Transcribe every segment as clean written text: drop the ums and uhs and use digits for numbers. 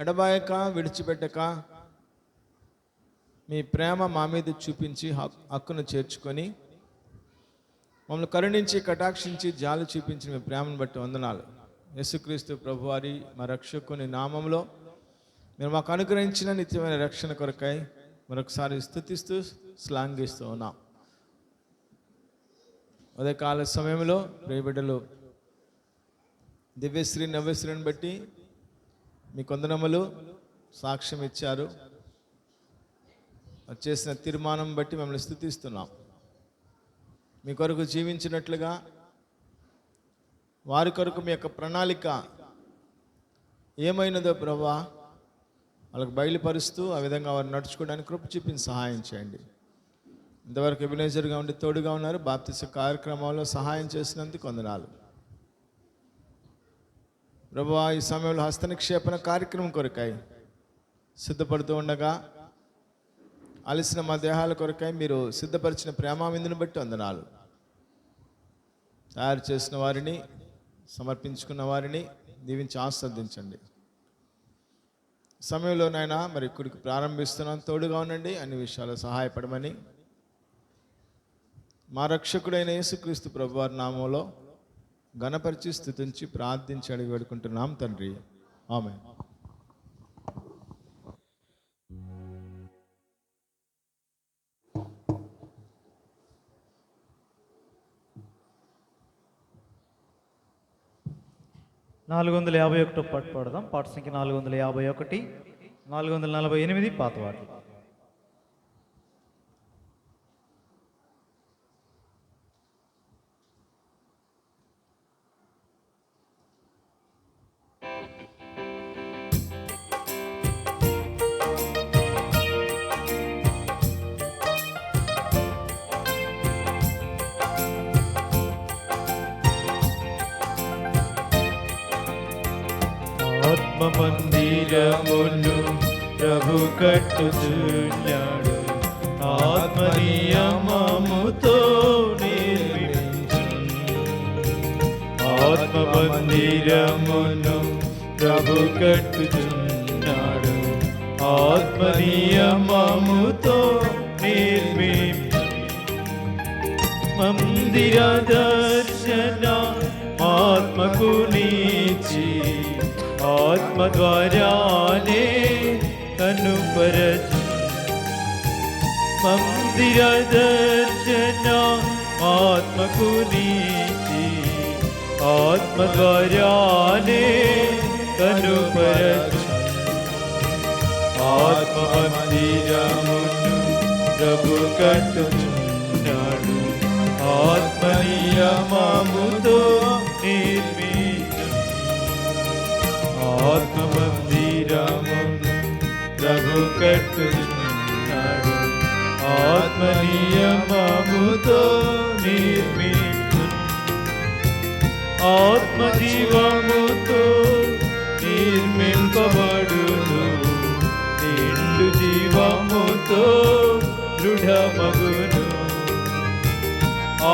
ఎడబాయక విడిచిపెట్టక మీ ప్రేమ మా మీద చూపించి హక్కును చేర్చుకొని మమ్మల్ని కరుణించి కటాక్షించి జాలి చూపించిన మీ ప్రేమను బట్టి వందనాలు. యేసుక్రీస్తు ప్రభువారి మా రక్షకుని నామంలో మీరు మాకు అనుగ్రహించిన నిత్యమైన రక్షణ కొరకై మరొకసారి స్తుతిస్తూ శ్లాఘిస్తూ ఉన్నాం. ఉదయకాల సమయంలో ప్రియబిడ్డలు దివ్యశ్రీ నవ్యశ్రీని బట్టి మీ కొందనములు సాక్ష్యం ఇచ్చారు. చేసిన తీర్మానం బట్టి మిమ్మల్ని స్తుతిస్తున్నాం. మీ కొరకు జీవించినట్లుగా వారి కొరకు మీ యొక్క ప్రణాళిక ఏమైనదో ప్రభువా వాళ్ళకి బయలుపరుస్తూ ఆ విధంగా వారు నడుచుకోవడానికి కృప చూపించి సహాయం చేయండి. ఇంతవరకు ఎబినేజర్గా ఉండి తోడుగా ఉన్నారు. బాప్తిస కార్యక్రమంలో సహాయం చేసినందుకు వందనాలు ప్రభువా. ఈ సమయంలో హస్తనిక్షేపణ కార్యక్రమం కొరకై సిద్ధపడుతూ ఉండగా అలసిన మా దేహాల కొరకై మీరు సిద్ధపరిచిన ప్రేమావిందుని బట్టి వందనాలు. తయారు చేసిన వారిని సమర్పించుకున్న వారిని దీవించి ఆస్వాదించండి. సమయంలో నాయన మరి ఇక్కడికి ప్రారంభిస్తున్నాను, తోడుగా ఉండండి, అన్ని విషయాలు సహాయపడమని మా రక్షకుడైన యేసుక్రీస్తు ప్రభువారి నామంలో ఘనపరిచి స్తుతించి ప్రార్థించి అడిగి వేడుకుంటున్నాం తండ్రి, ఆమేన్. నాలుగు 451 పాట పాడదాం. పాట సంఖ్య 451, 448 పాత పాటలు. ఆత్మమందిరమును ప్రభు కట్టుచున్నాడు, ఆత్మనియమముతో నిర్మించు. ఆత్మమందిరమును ప్రభు కట్టుచున్నాడు, ఆత్మనియమముతో నిర్మించు. మందిర దర్శన ఆత్మకు నీచి ఆత్మ ద్వారానే కనుపరచు. మందిర దర్శన ఆత్మకు నీచి ఆత్మ ద్వారానే కనుపరచు. ఆత్మ మందిరమును ప్రభు కట్టుచున్నాడు, ఆత్మ నియమముతో నిర్మించు. ఆత్మ మందిరమును ప్రభు కట్టుచున్నాడు, ఆత్మ నియమముతో నిర్మించు. ఆత్మ జీవముతో నిర్మింపబడును, నిండు జీవముతో దృఢమగును.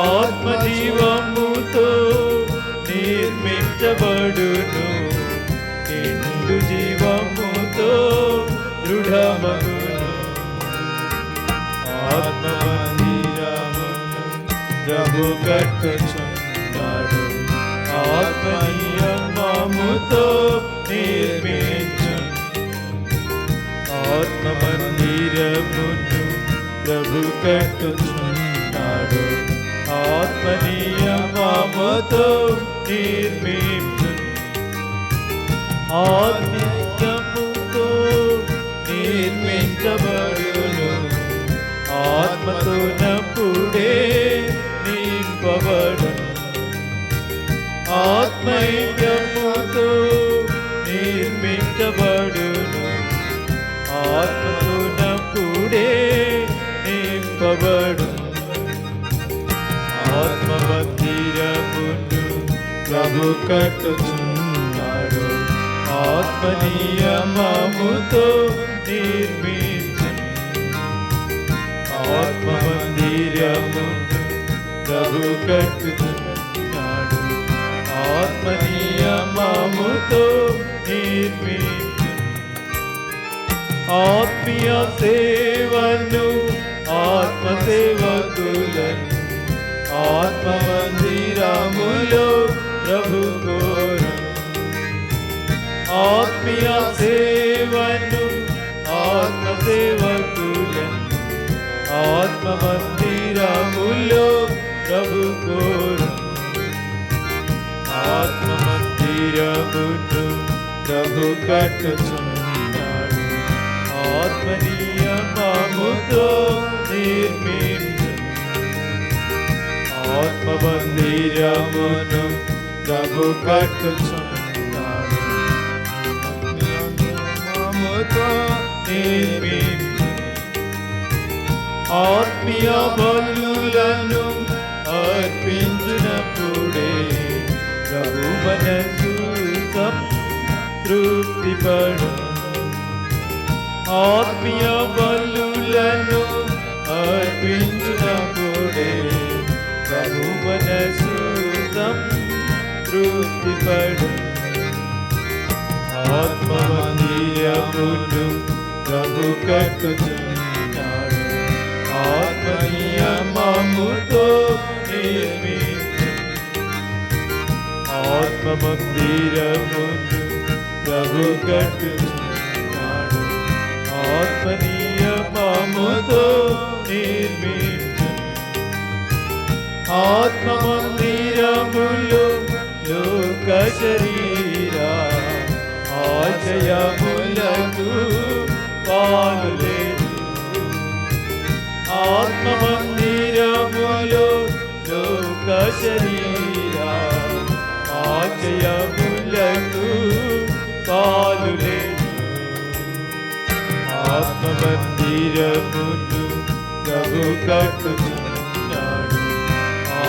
ఆత్మ జీవముతో నిర్మించబడును, నిండు జీవముతో దృఢమగును. ఆత్మ మందిరమును ప్రభు కట్టుచున్నాడు, ఆత్మ నియమముతో నిర్మించు. ఆత్మ మందిరమును ప్రభు కట్టుచున్నాడు, ఆత్మ నియమముతో నిర్మించు. ఆత్మతో నిర్మించబడును, ఆత్మతో నప్పుడే నింపబడును. ఆత్మైక్యముతో నిర్మించబడును, ఆత్మతో నప్పుడే నింపబడును. ఆత్మ మందిరమును ప్రభు కట్టుచున్నాడు, ఆత్మ నియమముతో నిర్మించు. ఆత్మ మందిరమును ప్రభు కట్టుచున్నాడు, ఆత్మ నియమముతో నిర్మించు. ఆత్మీయ సేవను ఆత్మసేవకులను ఆత్మ మందిరములో ప్రభు కోరు. ఆత్మీయ సేవను ఆత్మసేవకులను ఆత్మ మందిరములో ప్రభు కోరు. ఆత్మ మందిరమును ప్రభు కట్టుచున్నాడు. ఆత్మ నియమముతో నిర్మించు. ఆత్మ మందిరమును ప్రభు కట్టుచున్నాడు. నియమముతో నిర్మించు. ఆత్మీయ బలులను అర్పించినప్పుడే ప్రభు మనసు సంతృప్తిపడు. ఆత్మీయ బలులను అర్పించినప్పుడే ప్రభు మనసు సంతృప్తిపడు. ఆత్మ మందిరమును ప్రభు కట్టుచున్నాడు. ఆత్మ నియమముతో నిర్మించు. ఆత్మ మందిరమును ప్రభు కట్టుచున్నాడు. ఆత్మ నియమముతో నిర్మించు. ఆత్మ మందిరములో లోక శరీర ఆశయములకు పాలు లేదు. ఆత్మ మందిరములో లోక శరీర ఆశయములకు పాలు లేదు. ఆత్మ మందిరమును ప్రభు కట్టుచున్నాడు.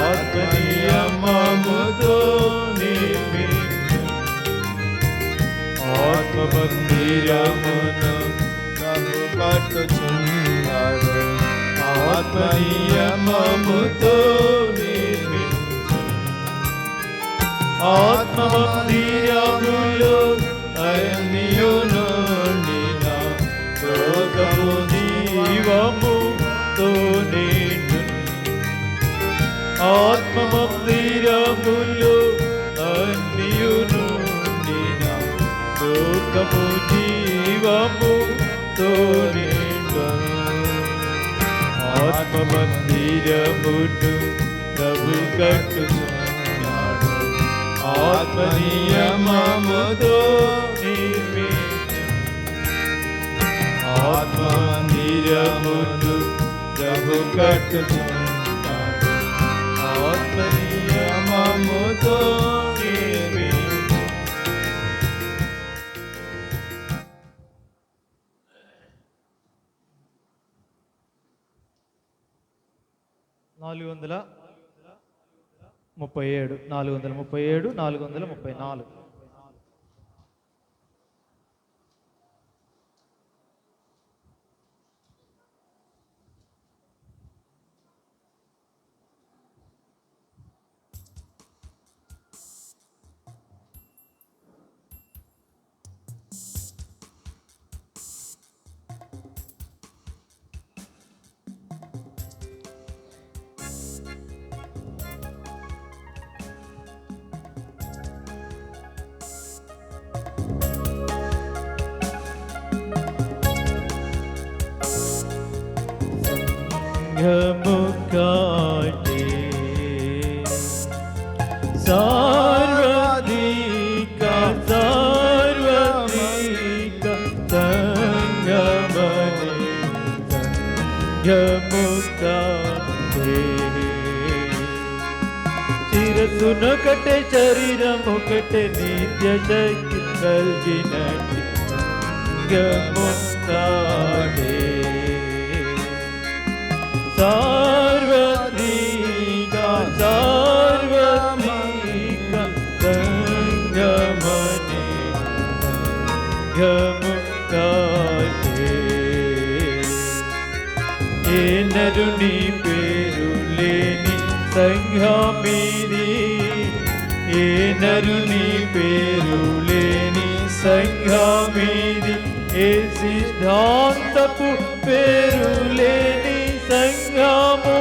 ఆత్మ నియమముతో నిర్మించు. ఆత్మ మందిరమును ప్రభు కట్టుచున్నాడు. ఆత్మ నియమముతో నిర్మించు. ఆత్మ మందిరములో అన్నియును నిండిన లోకము జీవముతో నిండు. ఆత్మ మందిరములో అన్నియును నిండిన లోకము జీవముతో నిండు. ఆత్మ మందిరమును ప్రభు కట్టుచున్నాడు. ఆత్మ నియమముతో నిర్మించు. ఆత్మ మందిరమును ప్రభు కట్టుచున్నాడు. ఆత్మ నియమముతో నిర్మించు. నాలుగు వందల 37 437 434. సంఘముకాటే సార్వత్రిక సార్వత్రిక సంగమనే సంఘముకాటే. శిరస్సునొకటే శరీరమొకటే నిత్య శక్తి కలిగినట్టి సంఘముకాటే. సార్వత్రిక సార్వత్రిక సంగమనే సంగముకాటే. ఏ నరుని పేరు లేని సంఘమిది. ఏ నరుని పేరు లేని సంఘమిది. ఏ సిద్ధాంతపు పేరు లేని సంఘము,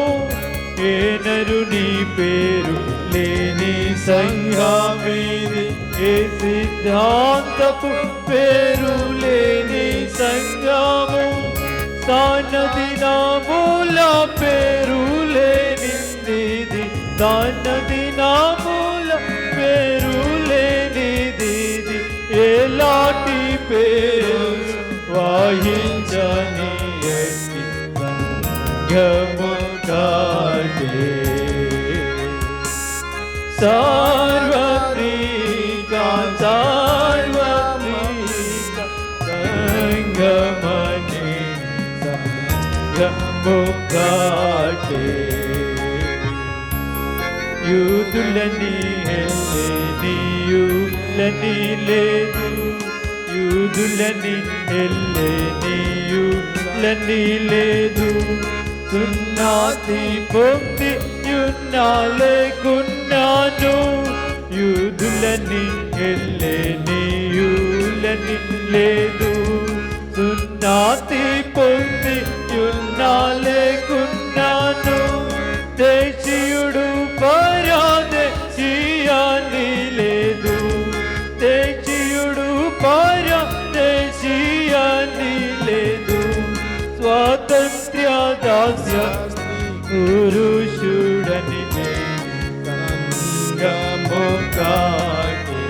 ఏ నరుని పేరు లేని సంఘమిది. ఏ సిద్ధాంతపు పేరు లేని సంఘము, స్థానదినముల పేరు లేనిది, స్థానదినముల పేరు లేనిది. ఎలాంటి పేరు వాయించని సంఘము కాటే. సార్వత్రిక సార్వత్రిక సంఘమని సంఘము కాటే. యూదులని హెల్లెనీయులని లేదు, యూదులని హెల్లెనీయులని లేదు. సున్నతి పొంది లేకున్నాను, యూదులని హెల్లెనీయులని లేదు. సున్నతి పొంది లేకున్నాను, దేశీయుడు పరదేశీయాని లేదు, దేశీయుడు పరదేశీయాని లేదు. స్వాతంత్ర్య దాస్య పురుషుడని సంఘము కాటే.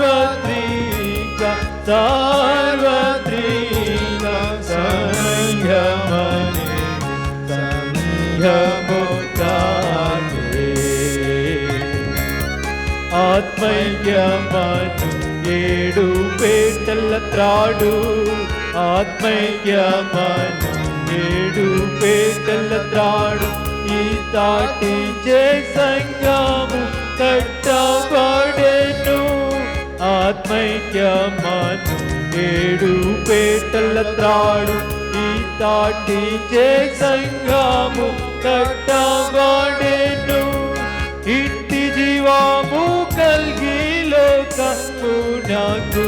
సార్వత్రిక సార్వత్రిక సంఘమని సంఘము కాటే. ఆత్మైక్యమను 7 పేటల త్రాడు, ఆత్మైక్యమను 7 పేటల త్రాడు. ఈ తాటి చే సంఘము కట్టబడెను, ఆత్మైక్యమను 7 పేటల త్రాడు. ఈ తాటి చే సంఘము కట్టబడెను. ఇట్టి జీవము కలిగి లోకమునకు,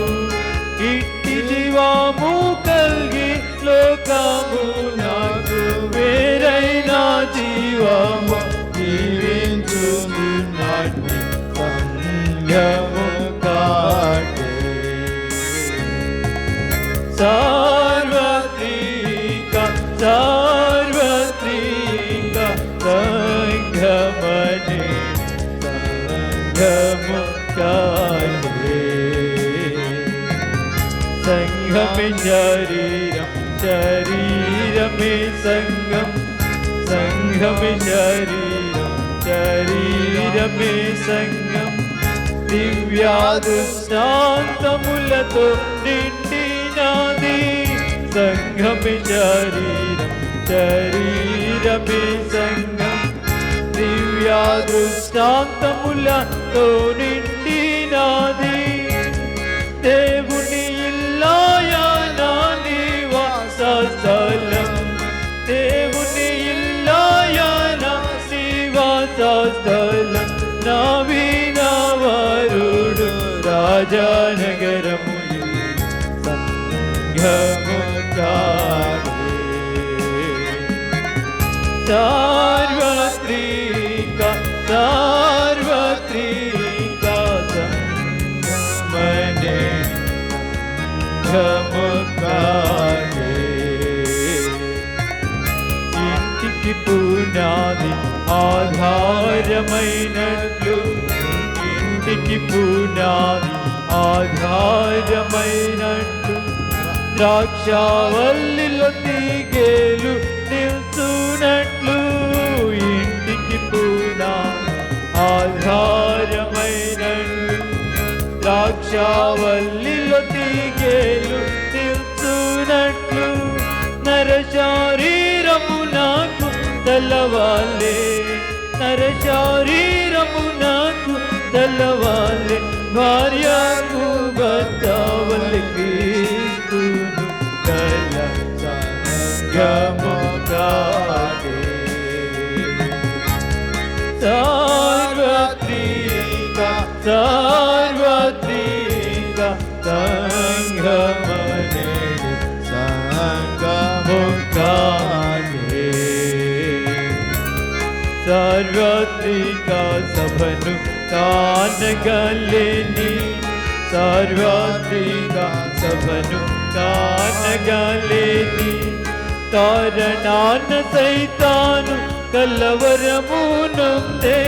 ఇట్టి జీవము కలిగి లోకమునకు వేరైన జీవము జీవించుచున్నట్టి సంఘము కాటే. సార్వత్రిక సార్వత్రిక సంఘమని సంఘము కాటే. సంఘమే శరీరం, శరీరమే సంఘం, సంఘమే శరీరం, శరీరమే సంఘం. దివ్యాదృష్టాంతములతో నిండినది సంఘమే శరీరం, శరీరమే సంఘం. దివ్యాదృష్టాంతములతో నిండినది దేవుని ఇల్లాయన నివాస స్థలం, దేవుని ఇల్లాయన నివాస స్థలం. నవీన వరుడు రాజనగరము సంఘము కాటే. సార్వత్రిక సార్వత్రిక సంఘమని సంఘము కాటే. ఇంటికి పునాది ఆధారమైనట్లు, ఇంటికి పునాది ఆధారమైనట్లు, ద్రాక్షావల్లిలో తీగేలు నిల్చునట్లు. ఇంటికి పునాది ఆధారమైనట్లు, ద్రాక్షావల్లిలో తీగేలు నిల్చునట్లు. నర శరీరము నాకు తలవాలే, నర శరీరము నాకు తలవాలే. భార్యకు భర్త వలె క్రీస్తును కల సంఘము కాటే. సార్వత్రిక సార్వత్రిక సార్వత్రిక సభను కానగలేని, సార్వత్రిక సభను కానగలేని కారణాన సైతాను కలవరమునుందే.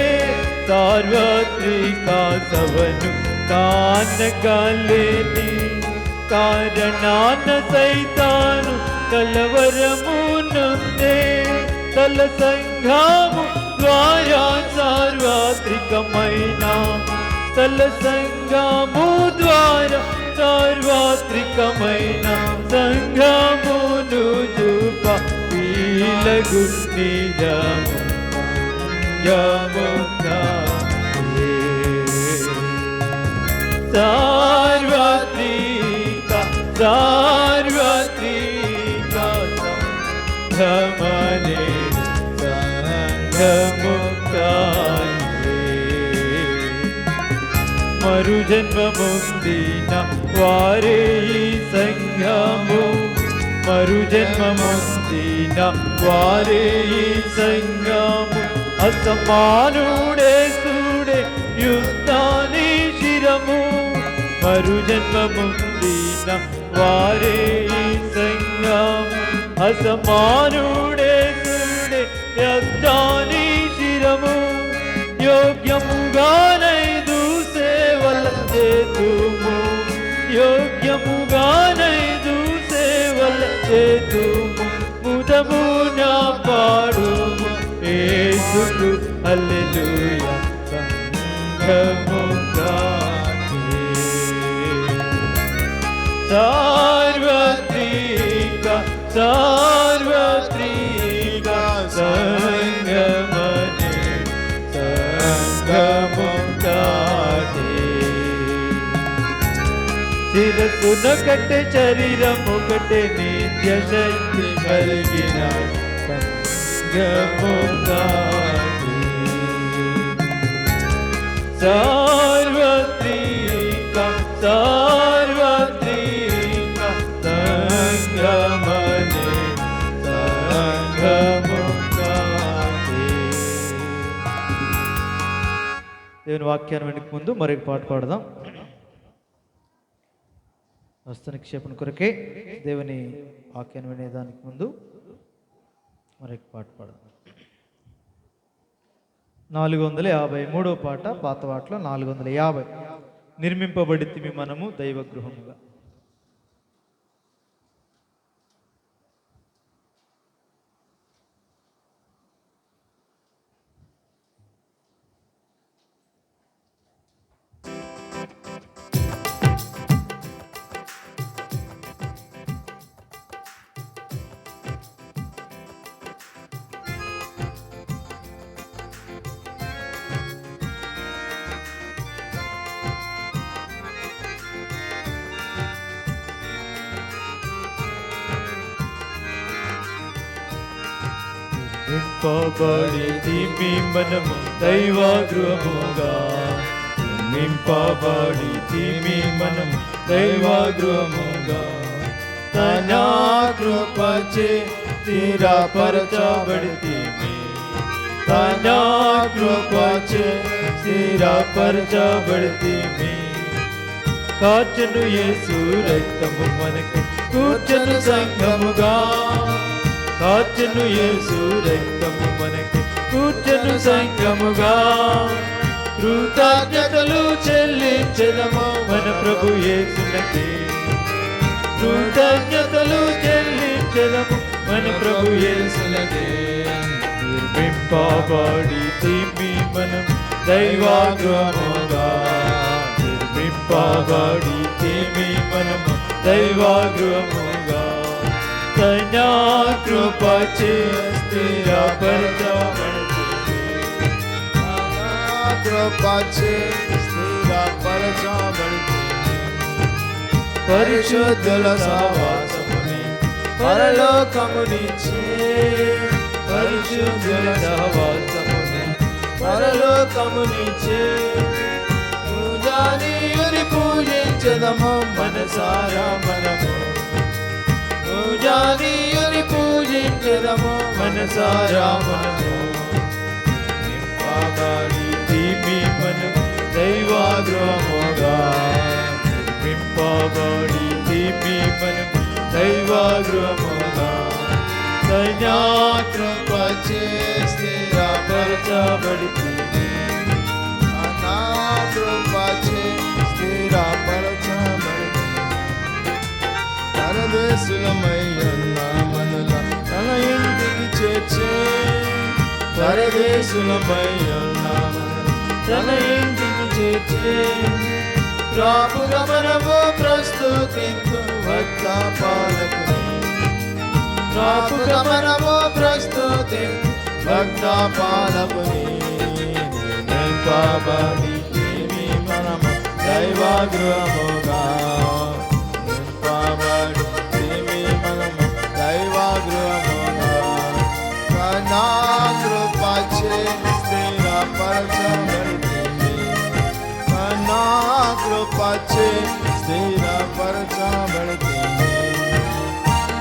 సార్వత్రిక సభను కానగలేని కారణాన సైతాను కలవరమునుందే. తల సంఘము ద్వారా సార్వత్రికమైన, తల సంఘము ద్వారా సార్వత్రికమైన సంఘమును చూప వీలగు నిజము సార్వత్రిక సార్వత్రిక సంఘమనే సంఘముకాయే. మరు జన్మముందిన వారే ఈ సంఘము, మరు జన్మముందిన వారే ఈ సంఘము. అసమానుడే సూడే యుద్ధాని శిరము, మరు జన్మముందిన వారే ఈ సంఘము. అసమానుడే సూడే యుద్ధాని శిరము. యోగ్యముగానైదు సేవల చేతుము, యోగ్యముగానైదు సేవల చేతుము. ముదమున పాడుము యేసుకు హల్లెలూయా సంఘముగానే. సార్వత్రిక సార్వత్రిక సంఘమనే సంఘముగానే. శిరస్సునొకటే శరీరమొకటే నిత్య శక్తి కలిగిన సంఘముగానే. సార్వత్రిక సార్వత్రిక సంఘమనే సంఘముగానే. దేవుని వాక్యాన్ని వెనక ముందు మరొక పాట పాడదాం. హస్త నిక్షేపణ కొరకే దేవుని వాక్యాన్ని వినేదానికి ముందు మరొక పాట పాడదాం. 453వ పాట, పాత పాటలో 450. నిర్మింపబడితిమి మనము దైవగృహముగా. నింపబడితిమి మనము దైవగృహముగా, నింపబడితిమి మనము దైవగృహముగా. తన కృపచే స్థిరపరచబడితిమి, తన కృపచే స్థిరపరచబడితిమి. కాచును యేసు రక్తము మనకు కూర్చను సంఘముగా, కాచును యేసు రక్తము మనకు కూర్చను సంఘముగా. కృతజ్ఞతలు చెల్లించెదము మన ప్రభు యేసునకే, కృతజ్ఞతలు చెల్లించెదము మన ప్రభు యేసునకే. నిర్మింపబడితిమి మనం దైవగృహముగా, నిర్మింపబడితిమి మనము దైవగృహముగా. తన కృపచే స్థిరపరచబడితిమి, కృపచే స్థిరపరచబడితిమి. పరిశుద్ధుల సహవాసముని పరలోకమునిచ్చే, పరిశుద్ధుల సహవాసముని పరలోకమునిచ్చే. పూజానీయుని పూజించెదము మనసారా మనము, పూజానీయుని పూజించెదము మనసారా మనము. నిర్మింపబడి మీ మనం దైవాగృహముగా నిర్మింపబడి మీ మనం దైవాగృహముగా దయాకృపచే స్థిరపరచబడితిమి అనాకృపచే స్థిరపరచబడితిమి పరదేశులమయ్యున్న మనల తన ఇంటికి చేర్చే పరదేశులమయ్యున్న మనల తన ఇంటికి చేర్చే రాపుగా మనము ప్రస్తుతింతు భక్త పాలకుని రాపుగా మనము ప్రస్తుతింతు భక్త పాలకుని నింపబడి మనము దైవాగృహముగా నింపబడి మనము దైవాగృహముగా నా కృపచే స్థిరపరచబడితిమి నా కృపచే స్థిరపరచబడితిమి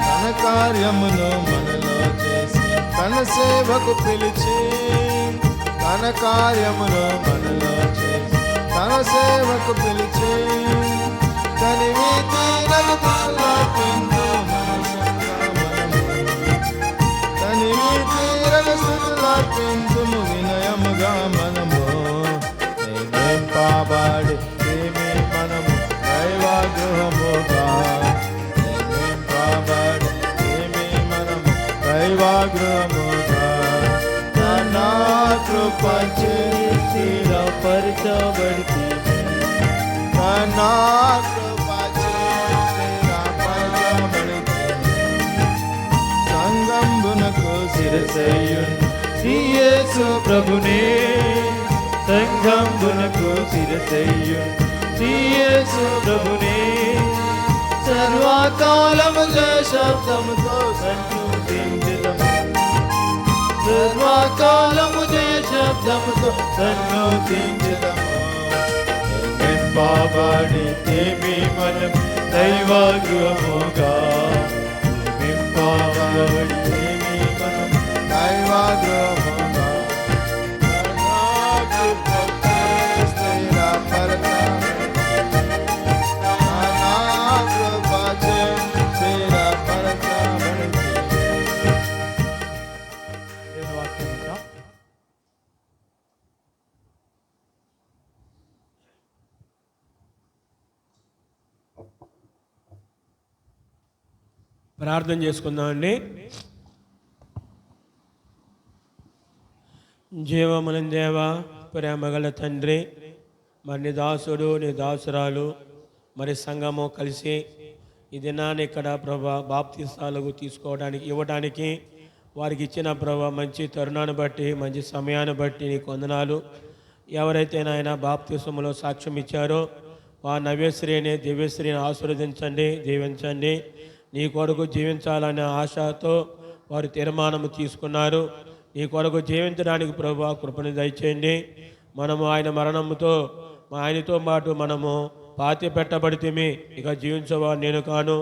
తన కార్యమును మనలో చేసి తన సేవకు పిలిచి తన కార్యమును మనలో చేసి తన సేవకు పిలిచి తనివి తీరలు పిందు తనివి తీరలు స్థుతులర్పింతుము వినయముగా మనము నింపబడి మనము దైవాగృహముగా నింపబడి మనము దైవాగృహముగా నా కృపచే స్థిరపరచబడితిమి నా కృపచే స్థిరపరచబడితిమి సంగంబునకు శిరసయ్యున్ యేసు ప్రభునే సంఘంబునకు శిరసయ్యున్ యేసు ప్రభునే సర్వకాలము శబ్దముతో సన్నుతించెదము సర్వకాలము శబ్దముతో సన్నుతించెదము నింపబడి మనం దైవాగృహముగా నింపబడి మనం దైవాగృహముగా నా కృపచే స్థిరపరచబడితిమి నా కృపచే స్థిరపరచబడితిమి దేవుని వాక్యం విందాం. ప్రార్థన చేసుకుందామండి. జీవములను దేవ ప్రేమగల తండ్రి, మరి నీ దాసుడు నీ దాసురాలు మరి సంఘము కలిసి ఈ దినాన్ని ఇక్కడ ప్రభా బాప్తిస్తాలకు తీసుకోవడానికి ఇవ్వడానికి వారికి ఇచ్చిన ప్రభా మంచి తరుణాన్ని బట్టి మంచి సమయాన్ని బట్టి నీకు వందనాలు. ఎవరైతే నాయన బాప్తిసములో సాక్ష్యం ఇచ్చారో ఆ నవ్యశ్రీని దివ్యశ్రీని ఆశీర్వదించండి, దీవించండి. నీ కొరకు జీవించాలనే ఆశతో వారు తీర్మానం తీసుకున్నారు. నీ కొరకు జీవించడానికి ప్రభువా కృపను దయచేయండి. మనము ఆయన మరణముతో ఆయనతో పాటు మనము పాతి పెట్టబడితేమి, ఇక జీవించవా నేను కాను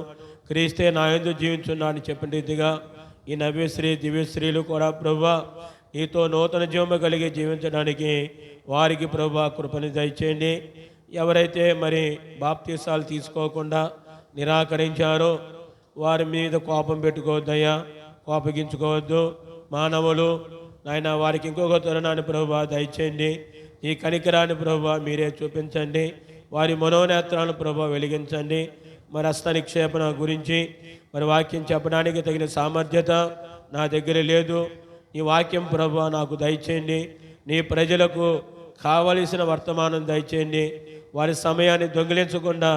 క్రీస్తే నా యందు జీవించున్నా అని చెప్పిన రీతిగా ఈ నవ్యశ్రీ దివ్యశ్రీలు కూడా ప్రభువా నీతో నూతన జీవము కలిగి జీవించడానికి వారికి ప్రభువా కృపను దయచేయండి. ఎవరైతే మరి బాప్తీసాలు తీసుకోకుండా నిరాకరించారో వారి మీద కోపం పెట్టుకోవద్దయ్యా, కోపగించుకోవద్దు. మానవులు నాయన వారికి ఇంకొక తరుణాన్ని ప్రభువా దయచేయండి. ఈ కనికరాన్ని ప్రభువా మీరే చూపించండి. వారి మనోనేత్రాలను ప్రభువా వెలిగించండి. మరి హస్త నిక్షేపణ గురించి మరి వాక్యం చెప్పడానికి తగిన సామర్థ్యత నా దగ్గర లేదు. నీ వాక్యం ప్రభువా నాకు దయచేయండి. నీ ప్రజలకు కావలసిన వర్తమానం దయచేయండి. వారి సమయాన్ని దొంగిలించకుండా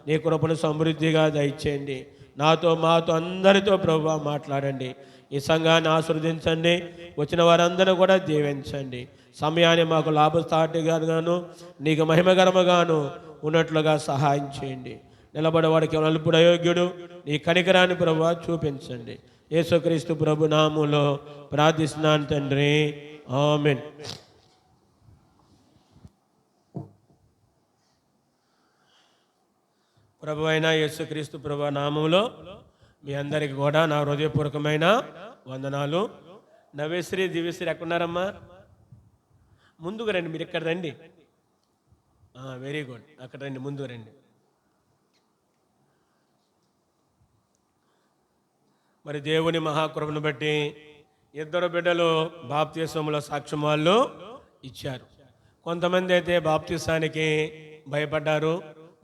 నీ కృపను సమృద్ధిగా దయచేయండి. నాతో మాతో అందరితో ప్రభువా మాట్లాడండి. ఈ సంఘాన్ని ఆశీర్వదించండి. వచ్చిన వారందరూ కూడా దీవించండి. సమయాన్ని మాకు లాభసాటిగాను నీకు మహిమకరముగాను ఉన్నట్లుగా సహాయం చేయండి. నిలబడేవాడికి నలుపుడు అయోగ్యుడు, నీ కనికరాన్ని ప్రభువా చూపించండి. యేసుక్రీస్తు ప్రభు నామములో ప్రార్థిస్తున్నాను తండ్రి, ఆమేన్. ప్రభు అయిన యేసుక్రీస్తు ప్రభు నామములో మీ అందరికి కూడా నా హృదయపూర్వకమైన వందనాలు. నవ్యశ్రీ దివ్యశ్రీ ఎక్కడున్నారమ్మా? ముందుకు రండి, మీరు ఇక్కడ రండి. వెరీ గుడ్, అక్కడ రండి, ముందుకు రండి. మరి దేవుని మహాకృపను బట్టి ఇద్దరు బిడ్డలు బాప్తిసంలో సాక్ష్యం వాళ్ళు ఇచ్చారు. కొంతమంది అయితే బాప్తిసానికి భయపడ్డారు,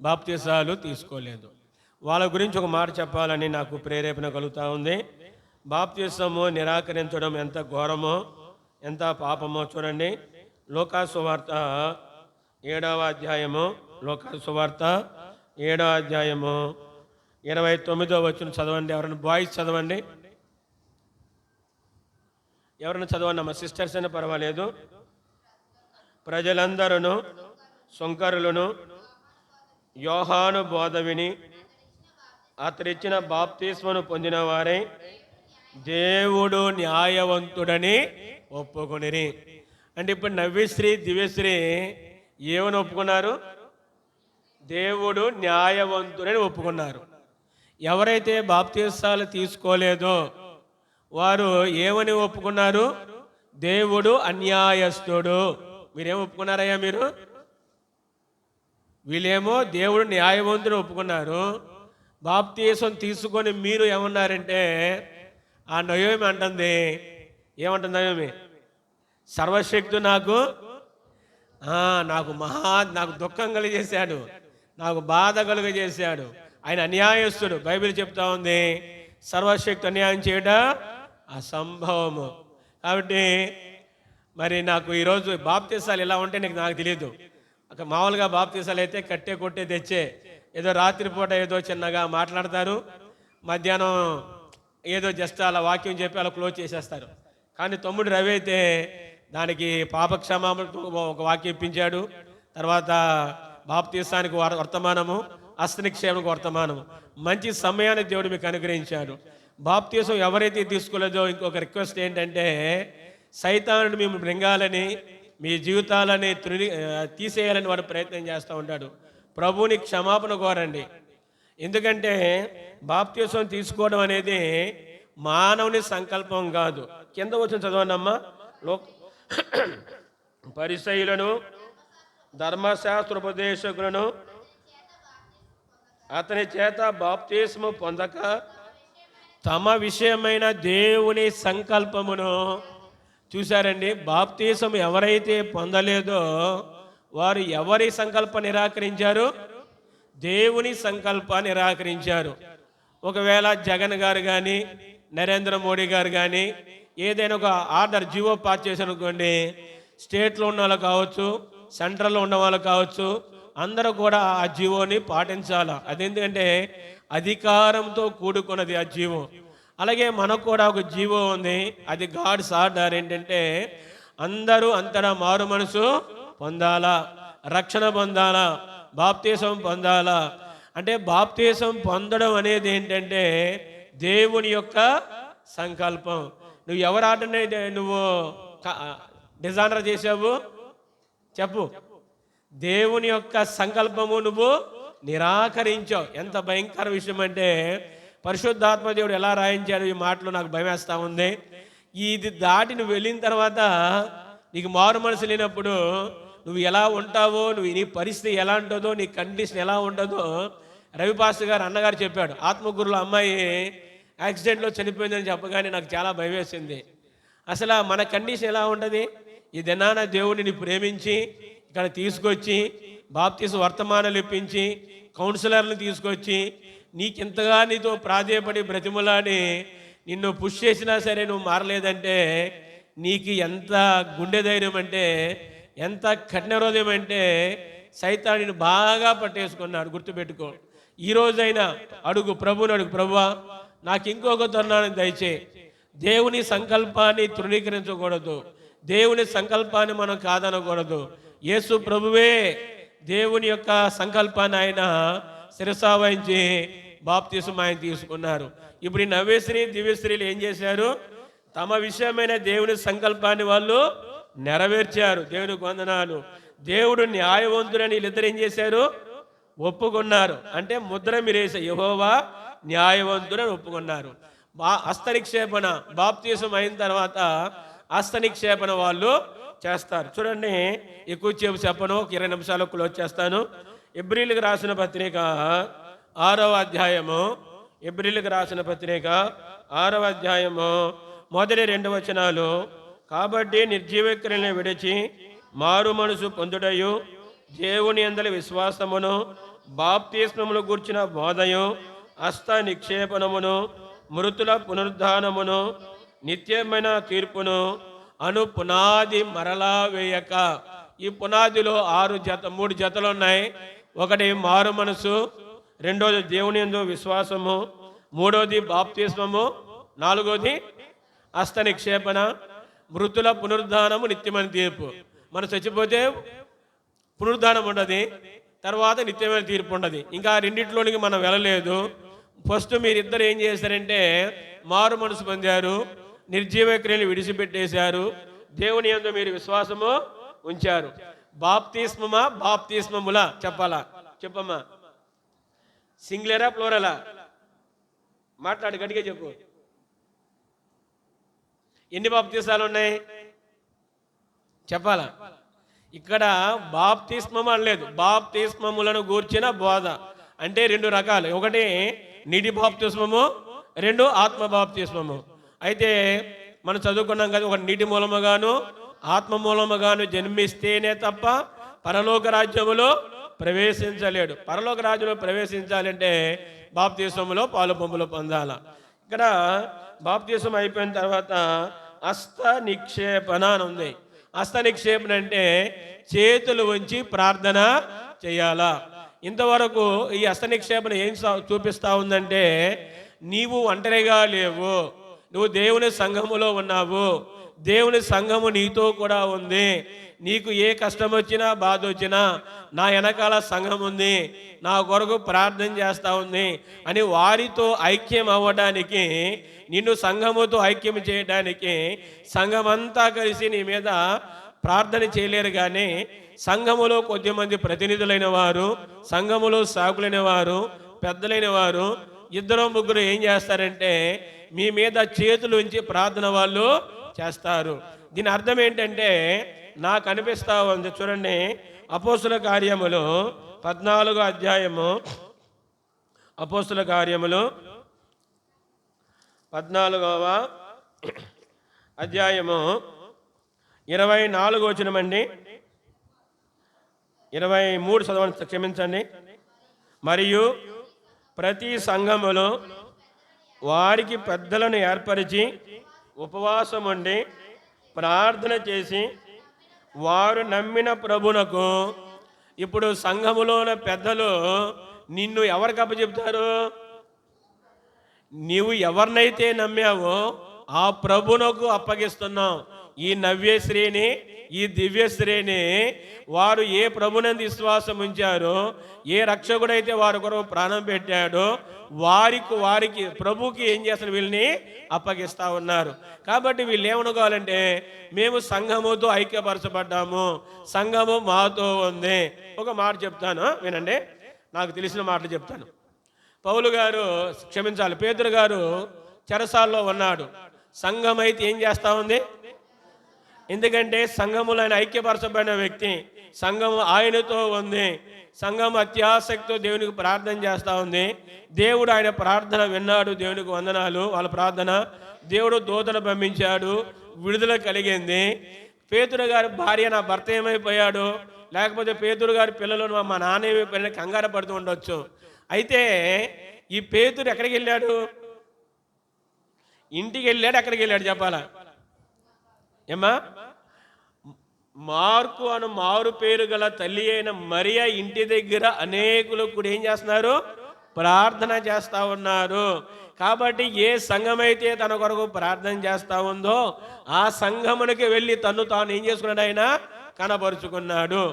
బాప్తిసాలు తీసుకోలేదు. వాళ్ళ గురించి ఒక మాట చెప్పాలని నాకు ప్రేరేపణ కలుగుతూ ఉంది. బాప్తిసము నిరాకరించడం ఎంత ఘోరమో, ఎంత పాపమో చూడండి. లూకాసు సువార్త 7వ అధ్యాయము, లూకాసు సువార్త 7వ అధ్యాయము 29వ వచనం చదవండి. ఎవరైనా బాయ్స్ చదవండి, ఎవరైనా చదవండి అమ్మ, సిస్టర్స్ అయినా పర్వాలేదు. ప్రజలందరూ సుంకరులను యోహాను బోధ విని అతడిచ్చిన బాప్తిస్మను పొందిన వారై దేవుడు న్యాయవంతుడని ఒప్పుకొనిరి. అంటే ఇప్పుడు నవ్యశ్రీ దివ్యశ్రీ ఏమని ఒప్పుకున్నారు? దేవుడు న్యాయవంతుడని ఒప్పుకున్నారు. ఎవరైతే బాప్తిసాలు తీసుకోలేదో వారు ఏమని ఒప్పుకున్నారు? దేవుడు అన్యాయస్తుడు. మీరేం ఒప్పుకున్నారయ్యా? మీరు వీళ్ళేమో దేవుడు న్యాయవంతుడు ఒప్పుకున్నారు. బాప్తిసం తీసుకొని మీరు ఏమన్నారంటే, ఆ నయోమి అంటుంది, ఏమంటుంది నయోమి? సర్వశక్తు నాకు నాకు దుఃఖం కలిగజేశాడు, నాకు బాధ కలుగజేశాడు, ఆయన అన్యాయస్తుడు. బైబిల్ చెప్తా ఉంది సర్వశక్తి అన్యాయం చేయడం అసంభవము. కాబట్టి మరి నాకు ఈరోజు బాప్తిసాలు ఎలా ఉంటే నాకు తెలియదు. అక్కడ మామూలుగా బాప్తిసాలు అయితే కట్టే కొట్టే తెచ్చే, ఏదో రాత్రిపూట ఏదో చిన్నగా మాట్లాడతారు, మధ్యాహ్నం ఏదో జస్ట్ అలా వాక్యం చెప్పి అలా క్లోజ్ చేసేస్తారు. కానీ తమ్ముడు రవి అయితే దానికి పాపక్షమాపణకు ఒక వాక్యం ఇప్పించాడు, తర్వాత బాప్తిసానికి వర్తమానము, అస్తనిక్షేమకు వర్తమానము. మంచి సమయాన్ని దేవుడు మీకు అనుగ్రహించాడు. బాప్తిసం ఎవరైతే తీసుకోలేదో ఇంకొక రిక్వెస్ట్ ఏంటంటే, సైతానుడు మేము మృంగాలని, మీ జీవితాలని తీసేయాలని వాడు ప్రయత్నం చేస్తూ ఉంటాడు. ప్రభువుని క్షమాపణ కోరండి. ఎందుకంటే బాప్తిసం తీసుకోవడం అనేది మానవుని సంకల్పం కాదు. కింద వచ్చిన చదవండి అమ్మా. పరిసయ్యులను ధర్మశాస్త్రోపదేశకులను అతని చేత బాప్తిస్ము పొందక తమ విషయమైన దేవుని సంకల్పమును, చూశారండి, బాప్తిసం ఎవరైతే పొందలేదో వారు ఎవరి సంకల్ప నిరాకరించారు? దేవుని సంకల్ప నిరాకరించారు. ఒకవేళ జగన్ గారు కానీ నరేంద్ర మోడీ గారు కానీ ఏదైనా ఒక ఆర్డర్ జీవో పాస్ చేశారనుకోండి, స్టేట్లో ఉన్న వాళ్ళు కావచ్చు, సెంట్రల్లో ఉన్న వాళ్ళు కావచ్చు, అందరూ కూడా ఆ జీవోని పాటించాలి. అదెందుకంటే అధికారంతో కూడుకున్నది ఆ జీవో. అలాగే మనకు కూడా ఒక జీవో ఉంది, అది గాడ్స్ ఆర్డర్. ఏంటంటే అందరూ అంతటా మారు మనసు పొందాలా, రక్షణ పొందాలా, బాప్తిసం పొందాలా. అంటే బాప్తిసం పొందడం అనేది ఏంటంటే దేవుని యొక్క సంకల్పం. నువ్వు ఎవరు ఆర్డర్ని నువ్వు డిజైనర్ చేసావు చెప్పు? దేవుని యొక్క సంకల్పము నువ్వు నిరాకరించావు. ఎంత భయంకర విషయం అంటే, పరిశుద్ధాత్మ దేవుడు ఎలా రాయించాడు ఈ మాటలు నాకు భయం వేస్తూ ఉంది. ఇది దాటి నువ్వు వెళ్ళిన తర్వాత నీకు మారు మనసు లేనప్పుడు నువ్వు ఎలా ఉంటావో, నీ పరిస్థితి ఎలా ఉంటుందో, నీ కండిషన్ ఎలా ఉంటుందో రవిపాస్టర్ గారు అన్నగారు చెప్పాడు. ఆత్మగురుల అమ్మాయి యాక్సిడెంట్లో చనిపోయిందని చెప్పగానే నాకు చాలా భయం వేసింది. అసలు మన కండిషన్ ఎలా ఉంటుంది? ఈ దినాన దేవుడిని ప్రేమించి ఇక్కడ తీసుకొచ్చి బాప్తిసం వర్తమానాలు ఇప్పించి కౌన్సిలర్లు తీసుకొచ్చి నీకింతగా నీతో ప్రాధేయపడి బ్రతిమలాడి నిన్ను పుష్ చేసినా సరే నువ్వు మారలేదంటే నీకు ఎంత గుండె ధైర్యం అంటే, ఎంత కఠిన హృదయం అంటే, సైతానుని బాగా పట్టేసుకున్నాడు. గుర్తుపెట్టుకో. ఈరోజైనా అడుగు ప్రభుని, అడుగు, ప్రభువా నాకు ఇంకొక తరుణాన్ని దయచేయి. దేవుని సంకల్పాన్ని తృణీకరించకూడదు, దేవుని సంకల్పాన్ని మనం కాదనకూడదు. యేసు ప్రభువే దేవుని యొక్క సంకల్పాన్ని ఆయన శిరసావహించి బాప్తిసం ఆయన తీసుకున్నారు. ఇప్పుడు ఈ నవ్యశ్రీ దివ్యశ్రీలు ఏం చేశారు? తమ విషయమైన దేవుని సంకల్పాన్ని వాళ్ళు నెరవేర్చారు. దేవునికి వందనాలు. దేవుడు న్యాయవంతుడని వీళ్ళిద్దరు ఏం చేశారు? ఒప్పుకున్నారు. అంటే ముద్ర మీరేసే యెహోవా న్యాయవంతుడని ఒప్పుకున్నారు. హస్తనిక్షేపణ బాప్తిసం అయిన తర్వాత హస్తనిక్షేపణ వాళ్ళు చేస్తారు. చూడండి, ఎక్కువసేపు చెప్పను, ఒక 20 నిమిషాలు క్లోజ్ చేస్తాను. ఎబ్రీలకు రాసిన పత్రిక 6వ అధ్యాయము, ఎబ్రీలకు రాసిన పత్రిక 6వ అధ్యాయము మొదటి 2 వచనాలు. కాబట్టి నిర్జీవ క్రియలను విడిచి మారు మనసు పొందుటయు, దేవుని యందలి విశ్వాసమును, బాప్తిస్మములు గూర్చిన బోధయు, హస్త నిక్షేపణమును, మృతుల పునరుద్ధానమును, నిత్యమైన తీర్పును అను పునాది మరలా వేయక. ఈ పునాదిలో 3 జతలు ఉన్నాయి. ఒకటి మారు మనసు, రెండోది దేవుని యందు విశ్వాసము, మూడోది బాప్తిస్మము, నాలుగోది హస్త నిక్షేపణ, మృతుల పునరుద్ధానము, నిత్యమైన తీర్పు. మనం చచ్చిపోతే పునరుద్ధానం ఉండదు, తర్వాత నిత్యమైన తీర్పు ఉండదు. ఇంకా రెండింటిలోనికి మనం వెళ్ళలేదు. ఫస్ట్ మీరిద్దరు ఏం చేశారంటే మారు మనసు పొందారు, నిర్జీవ క్రియలు విడిచిపెట్టేశారు, దేవుని యందు మీరు విశ్వాసము ఉంచారు. బాప్తిస్మమా బాప్తిస్మములా చెప్పాలా? చెప్పమ్మా. సింగులరా ప్లూరలా? మాట్లాడు, గట్టిగా చెప్పు. ఎన్ని బాప్తిసాలు ఉన్నాయి చెప్పాలా? ఇక్కడ బాప్తిస్మము అనలేదు, బాప్తిస్మములను గూర్చిన బోధ. అంటే 2 రకాలు. ఒకటి నీటి బాప్తిస్మము, 2 ఆత్మ బాప్తిస్మము. అయితే మనం చదువుకున్నాం కదా, ఒక నీటి మూలముగాను ఆత్మ మూలముగాను జన్మిస్తేనే తప్ప పరలోక రాజ్యములో ప్రవేశించలేడు. పరలోక రాజ్యంలో ప్రవేశించాలంటే బాప్తిస్మములో పాలు పంపులు పొందాల. ఇక్కడ బాప్తిస్మం అయిపోయిన తర్వాత హస్త నిక్షేపణ అని ఉంది. హస్త నిక్షేపణ అంటే చేతులు ఉంచి ప్రార్థన చేయాలా. ఇంతవరకు ఈ హస్త నిక్షేపణ ఏం చూపిస్తా ఉందంటే, నీవు ఒంటరిగా లేవు, నువ్వు దేవుని సంఘములో ఉన్నావు, దేవుని సంఘము నీతో కూడా ఉంది. నీకు ఏ కష్టం వచ్చినా బాధ వచ్చినా నా వెనకాల సంఘం ఉంది, నా కొరకు ప్రార్థన చేస్తూ ఉంది అని వారితో ఐక్యం అవ్వడానికి, నిన్ను సంఘముతో ఐక్యం చేయడానికి సంఘమంతా కలిసి నీ మీద ప్రార్థన చేయలేరు. కానీ సంఘములో కొద్దిమంది ప్రతినిధులైన వారు, సంఘములో సాకులైన వారు, పెద్దలైన వారు 2-3 ఏం చేస్తారంటే మీ మీద చేతులు ఉంచి ప్రార్థన వాళ్ళు చేస్తారు. దీని అర్థం ఏంటంటే నాకు అనిపిస్తూ ఉంది. చూడండి, అపోస్తుల కార్యములు 14వ అధ్యాయము, అపోస్తుల కార్యములు 14వ అధ్యాయము 24వ వచనమండి, 23 చదవండి, క్షమించండి. మరియు ప్రతి సంఘములో వారికి పెద్దలను ఏర్పరిచి ఉపవాసం ఉండి ప్రార్థన చేసి వారు నమ్మిన ప్రభునకు. ఇప్పుడు సంఘములోన పెద్దలు నిన్ను ఎవరికి అప్పచెప్తారు? నీవు ఎవరినైతే నమ్మావో ఆ ప్రభునకు అప్పగిస్తున్నావు. ఈ నవ్యశ్రీని, ఈ దివ్యశ్రీని వారు ఏ ప్రభునందు విశ్వాసం ఉంచారో, ఏ రక్షకుడైతే వారి కొరకు ప్రాణం పెట్టాడో వారికి ప్రభుకి ఏం చేస్తారు, వీళ్ళని అప్పగిస్తూ ఉన్నారు. కాబట్టి వీళ్ళు ఏమనుకోవాలంటే మేము సంఘముతో ఐక్యపరచబడ్డాము, సంఘము మాతో ఉంది. ఒక మాట చెప్తాను వినండి, నాకు తెలిసిన మాటలు చెప్తాను. పౌలు గారు, క్షమించాలి, పేతురు గారు చెరసాల్లో ఉన్నాడు. సంఘం అయితే ఏం చేస్తూ ఉంది? ఎందుకంటే సంఘములో ఆయన ఐక్యపరచబడిన వ్యక్తి, సంఘము ఆయనతో ఉంది. సంఘం అత్యాసక్తితో దేవునికి ప్రార్థన చేస్తూ ఉంది. దేవుడు ఆయన ప్రార్థన విన్నాడు, దేవునికి వందనాలు. వాళ్ళ ప్రార్థన దేవుడు దూతను పంపించాడు, విడుదల కలిగింది. పేతురు గారి భార్య నా భర్త ఏమైపోయాడు, లేకపోతే పేతురు గారి పిల్లలు మా నాన్న ఏమైపోయినా కంగారు పడుతూ ఉండొచ్చు. అయితే ఈ పేతురు ఎక్కడికి వెళ్ళాడు? ఇంటికి వెళ్ళాడు. ఎక్కడికి వెళ్ళాడు చెప్పాలా? ఏమా? మార్కు అను మారు పేరు గల తల్లి అయిన మరియా ఇంటి దగ్గర అనేకులు కూడా ఏం చేస్తున్నారు? ప్రార్థన చేస్తూ ఉన్నారు. కాబట్టి ఏ సంఘమైతే తన కొరకు ప్రార్థన చేస్తూ ఉందో ఆ సంఘమునికి వెళ్ళి తను తాను ఏం చేసుకున్నాడు? ఆయన కనబరుచుకున్నాడు.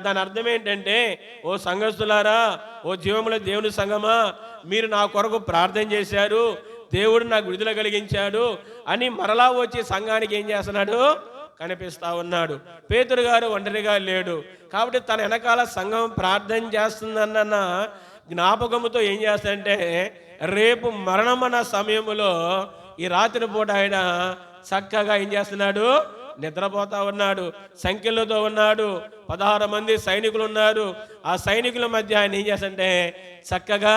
దాని అర్థం ఏంటంటే, ఓ సంఘస్థులారా, ఓ జీవముల దేవుని సంఘమా, మీరు నా కొరకు ప్రార్థన చేశారు, దేవుడు నాకు విడుదల కలిగించాడు అని మరలా వచ్చి సంఘానికి ఏం చేస్తున్నాడు? కనిపిస్తూ ఉన్నాడు. పేతురు గారు ఒంటరిగా లేడు. కాబట్టి తన వెనకాల సంఘం ప్రార్థన చేస్తుందన్న జ్ఞాపకముతో ఏం చేస్తాడంటే, రేపు మరణమన్న సమయంలో ఈ రాత్రి పూట ఆయన చక్కగా ఏం చేస్తున్నాడు? నిద్రపోతా ఉన్నాడు. సంఖ్యలతో ఉన్నాడు. 16 మంది సైనికులు ఉన్నారు. ఆ సైనికుల మధ్య ఆయన ఏం చేస్తుంటే చక్కగా